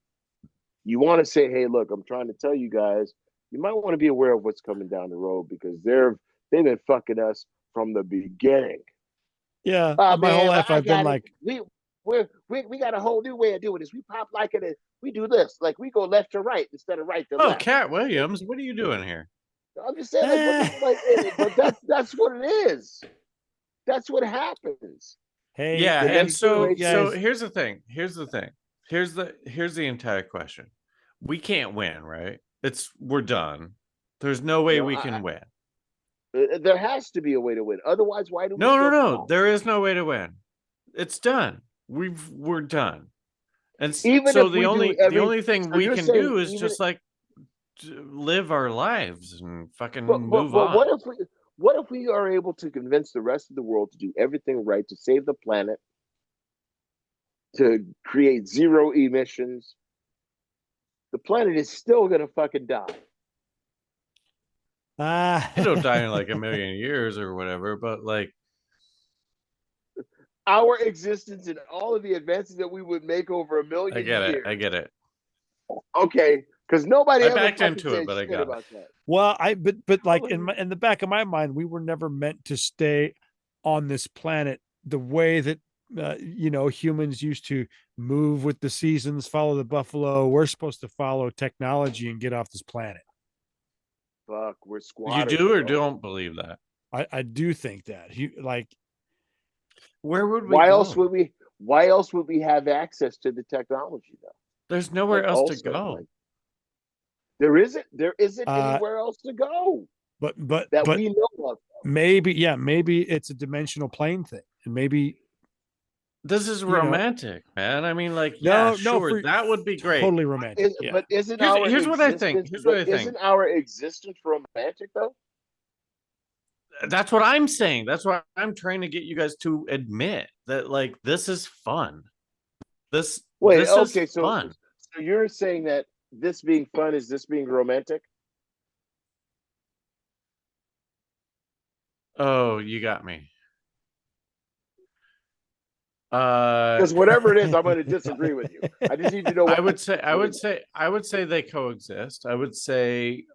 You want to say, hey, look, I'm trying to tell you guys, you might want to be aware of what's coming down the road because they've been fucking us from the beginning. Yeah. Oh My whole man, life I've been like, we got a whole new way of doing this. We pop like it. We do this. Like we go left to right instead of right to Oh, left. Cat Williams, what are you doing here? I'm just saying, but that's what it is. That's what happens. hey, Yeah, The and next so generation- here's the thing. Here's the entire question. We can't win, right? We're done. There's no way we can win. There has to be a way to win. Otherwise, why do we No, still no. fight? There is no way to win. It's done. We're done. And Even so if we do the only thing so we you're can saying do is even just like live our lives and fucking but move on. what if we are able to convince the rest of the world to do everything right to save the planet, to create zero emissions? The planet is still gonna fucking die. It'll die in like a million years or whatever, but like Our existence and all of the advances that we would make over a million years. I get it. Okay, because nobody I ever backed fucking into it, said but I shit got it. about that. well, but like in the back of my mind, we were never meant to stay on this planet the way that humans used to move with the seasons, follow the buffalo. We're supposed to follow technology and get off this planet. Fuck, we're You squatters. do or bro. don't believe that? I do think that Where would we Why go? else would we have access to the technology though? There's nowhere Like, else to also, go. like, there isn't anywhere else to go but we know of. maybe it's a dimensional plane thing, and maybe This is romantic, man. I mean, like, no, sure, that would be great. totally romantic. But isn't Here's what I think. Here's what I think. Isn't our existence romantic though? That's what I'm saying. That's what I'm trying to get you guys to admit that, like, this is fun. This is fun. So you're saying that this being fun is this being romantic? Oh, you got me. Because whatever it is, I'm going to disagree with you. I just need to know. I would say they coexist. I would say,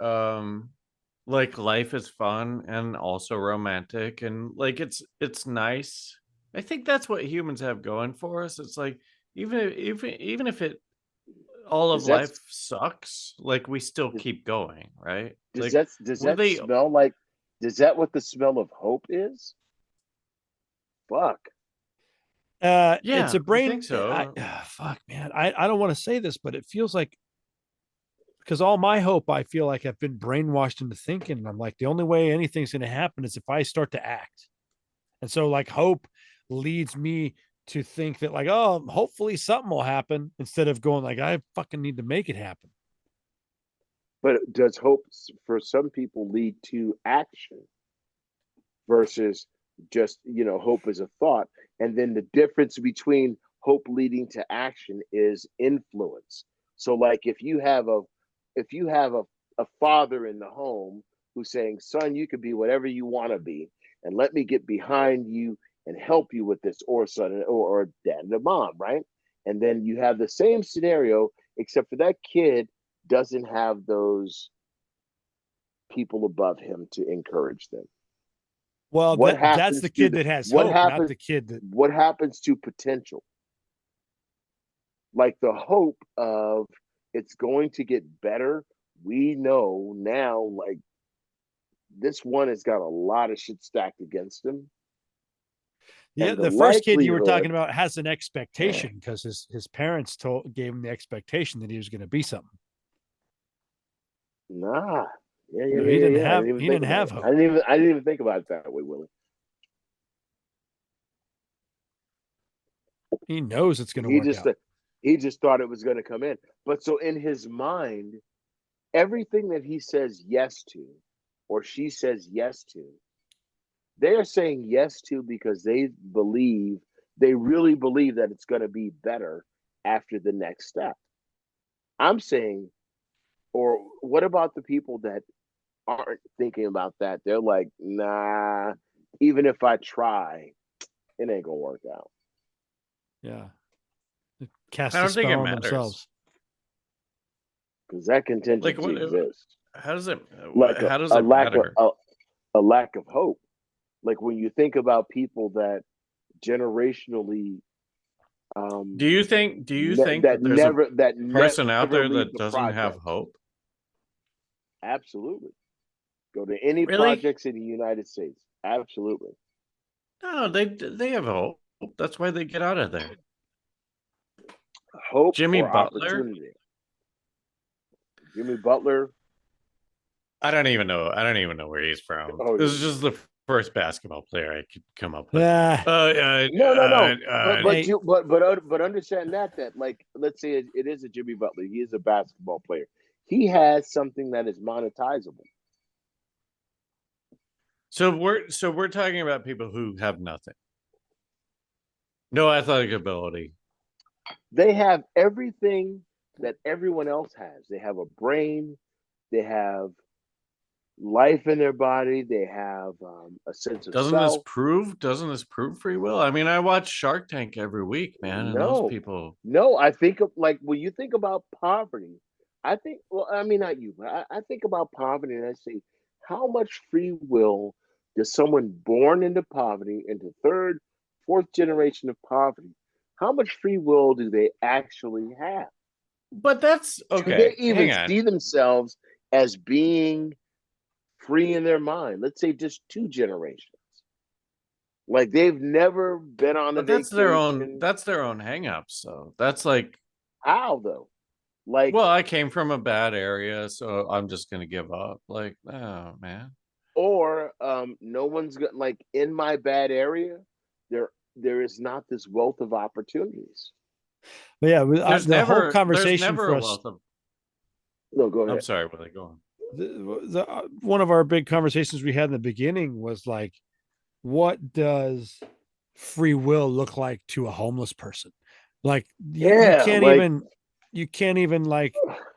like, life is fun and also romantic, and like it's nice. I think that's what humans have going for us. It's like even if it all of life sucks, like we still keep going, right? Does like, that smell like? Is that what the smell of hope is? Fuck. Yeah, it's a brain. I think so. Fuck, man. I don't want to say this, but it feels like, because all my hope, I feel like I've been brainwashed into thinking, and I'm like, the only way anything's going to happen is if I start to act. And so, like, hope leads me to think that, like, oh, hopefully something will happen, instead of going like, I fucking need to make it happen. But does hope for some people lead to action versus just, hope is a thought? And then the difference between hope leading to action is influence. So like if you have a father in the home who's saying, son, you could be whatever you want to be, and let me get behind you and help you with this, or son, or dad and mom, right? And then you have the same scenario, except for that kid doesn't have those people above him to encourage them. Well, that's the kid that has hope, not the kid that. What happens to potential? Like the hope of it's going to get better. We know now, like, this one has got a lot of shit stacked against him. Yeah, the first kid you were talking about has an expectation because his parents gave him the expectation that he was going to be something. Nah, Yeah, You yeah, know, yeah, he yeah, didn't yeah. I have didn't even he think didn't about have it. hope. I didn't even think about it that way, Willie. He knows it's going to He work just out. he just thought it was going to come in. But so in his mind, everything that he says yes to, or she says yes to, they are saying yes to because they really believe that it's going to be better after the next step. I'm saying, or what about the people that aren't thinking about that? They're like, nah, even if I try, it ain't gonna work out. Yeah. Cast I a don't think spell it on matters. themselves. Because that Like contingency what? exists. How does it? Like How does a it lack of matter? a lack of hope. Like when you think about people that generationally Do you think? Do you think that that there's a never person out there leave that the doesn't have projects. hope? Absolutely. Go to any Really? projects in the United States. Absolutely. No, they have hope. That's why they get out of there. Hope Jimmy or Butler. opportunity. Jimmy Butler. I don't even know. I don't even know where he's from. Oh, This is just the first basketball player I could come up with. Yeah. no. Hey. But understand that like let's say it is a Jimmy Butler. He is a basketball player. He has something that is monetizable. So we're talking about people who have nothing, no athletic ability. They have everything that everyone else has. They have a brain. They have life in their body. They have a sense of Doesn't this self. prove? Doesn't this prove free will? I mean, I watch Shark Tank every week, man, and those No, people. no. I think of like when you think about poverty. I think. Well, I mean, not you, but I think about poverty, and I say, how much free will does someone born into poverty, into third, fourth generation of poverty? How much free will do they actually have? But that's Do they okay. even Hang on. see themselves as being free in their mind? Let's say just two generations. Like they've never been on a But that's their own. vacation. That's their own hangups. So that's like, How though? Like, well, I came from a bad area, so I'm just gonna give up. Like, oh man. or no one's got like in my bad area, there is not this wealth of opportunities. But yeah, the whole There's conversation never for a us, wealth of. No, go I'm ahead. sorry, where they going? one of our big conversations we had in the beginning was like, what does free will look like to a homeless person? Like Yeah, like you can't even like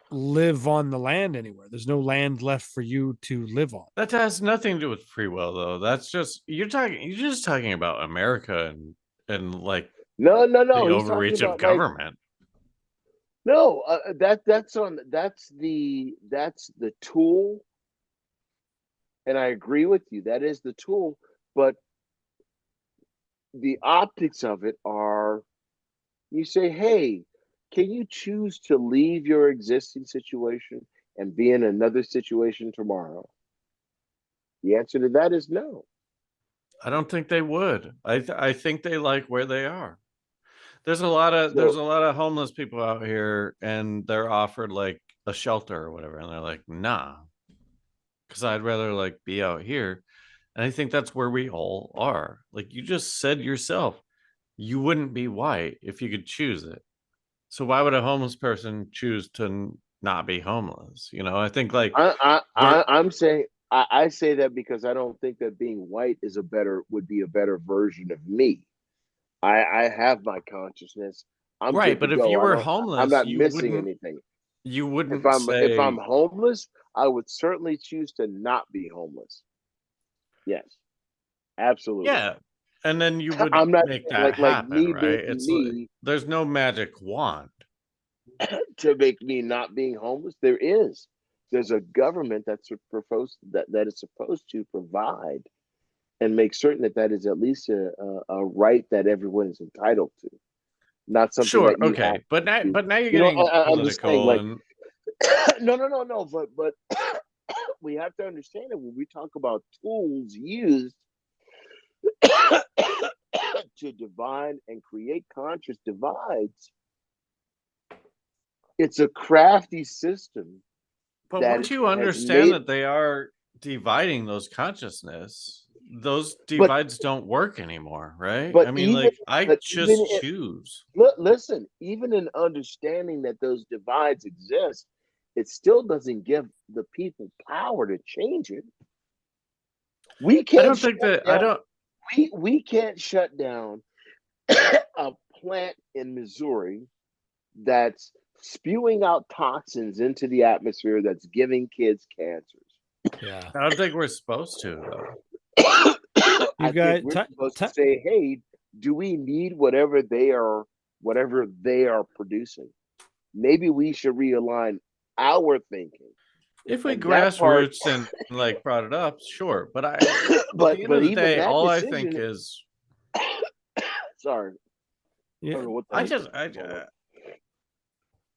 live on the land anywhere. There's no land left for you to live on. That has nothing to do with free will, though. That's just you're just talking about America and like no. the He's talking overreach of about like government. no. That's the tool, and I agree with you. That is the tool, but the optics of it are you say, hey, can you choose to leave your existing situation and be in another situation tomorrow? The answer to that is no. I don't think they would. I think they like where they are. There's So a lot of homeless people out here, and they're offered like a shelter or whatever, and they're like, nah, because I'd rather like be out here. And I think that's where we all are. Like you just said yourself, you wouldn't be white if you could choose it. So why would a homeless person choose to not be homeless? I think like we're I'm saying I say that because I don't think that being white is a better would be a better version of me. I have my consciousness. I'm right, good to but if you go. were I'm homeless, not missing anything. you wouldn't If I'm say homeless, I would certainly choose to not be homeless. Yes, absolutely. yeah, and then you would I'm not make that like happen, me being right? It's like me there's no magic wand. to make me not being homeless. There is. There's a government that is supposed to provide and make certain that that is at least a right that everyone is entitled to, not something Sure, that you have okay, but now to. you're You know, getting I'm just saying, political like, and no. But we have to understand that when we talk about tools used to divide and create conscious divides, it's a crafty system But that once you has understand made, that they are dividing those consciousness, those but divides don't work anymore, right? but I mean, even like I but even just choose. listen, even in understanding that those divides exist, it still doesn't give the people power to change it. We I can't don't shut think that I down. don't. We can't shut down a plant in Missouri that's spewing out toxins into the atmosphere that's giving kids cancers. Yeah. I don't think we're supposed to though. I think we're supposed to say, hey, do we need whatever they are producing? Maybe we should realign our thinking. If we And that part, grassroots and like brought it up, sure. But at but the end of the even day, that all I think decision, is sorry, I Yeah. don't know what the I heck just is going on.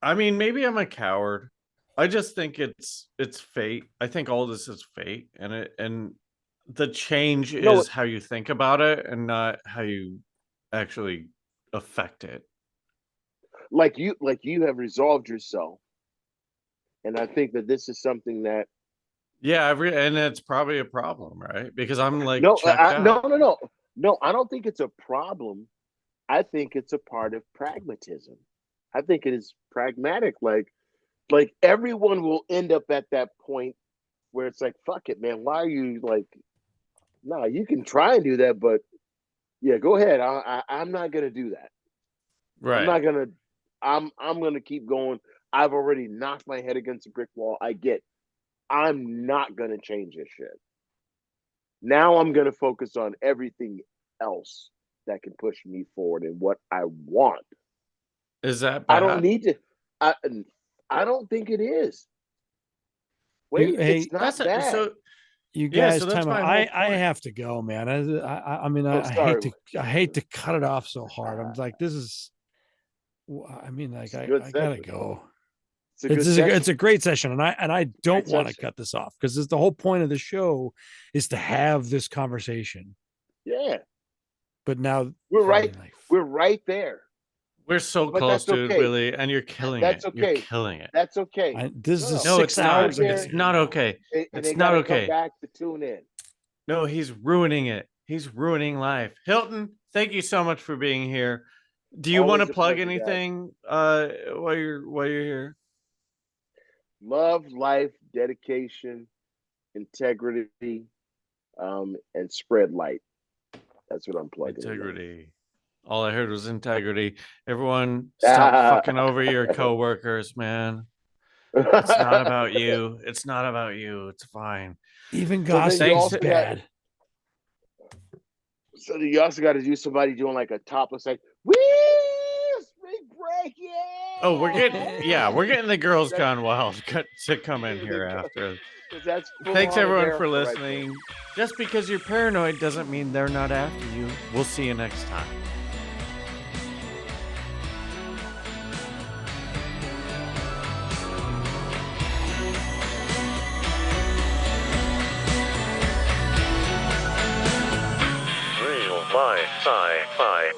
I mean, maybe I'm a coward. I just think it's fate. I think all this is fate, and the change No, is how you think about it and not how you actually affect it. like you have resolved yourself, and I think that this is something that Yeah, and it's probably a problem, right? Because I'm like no, checked no, out. no, no, no. I don't think it's a problem. I think it's a part of pragmatism. I think it is pragmatic. Like everyone will end up at that point where it's like, fuck it, man. Why are you like? No, you can try and do that, but yeah, go ahead. I'm not gonna do that. I'm Right. not gonna. I'm gonna keep going. I've already knocked my head against a brick wall. I get. I'm not gonna change this shit. Now I'm gonna focus on everything else that can push me forward and what I want. Is that I don't bad? need to. I I don't think it is. Wait, Hey, it's not That's a, bad. so you yeah, guys, so that's time out. my whole I point. have to go, man. I mean, Oh, sorry. I hate to cut it off so hard. I'm like, this is. I mean, like, It's a good I gotta session. go. It's a good It's session. a great session, and I don't Great want to session. cut this off because the whole point of the show is to have this conversation. Yeah, But now, we're I right. mean, like, We're right there. We're so But close, that's dude, okay. Willie, and you're killing That's it. You're okay. killing it. That's okay. this is No, six it's not. hours of there. It's not okay. And It's they not gotta come okay. back to tune in. No, he's ruining it. He's ruining life. Hilton, thank you so much for being here. Do you want to Always a plug pleasure, guys. anything while you're here? Love, life, dedication, integrity, and spread light. That's what I'm plugging in. Integrity. All I heard was integrity. Everyone, stop fucking over your coworkers, man. It's not about you. It's not about you. It's fine. Even So then gossip you is also bad. So then you also got to do somebody doing like a topless like, woo, spring break, yeah. Oh, we're getting the Girls Gone Wild to come in here after. That's Thanks full-on everyone for America right there. listening. Just because you're paranoid doesn't mean they're not after you. We'll see you next time. Real life sci-fi.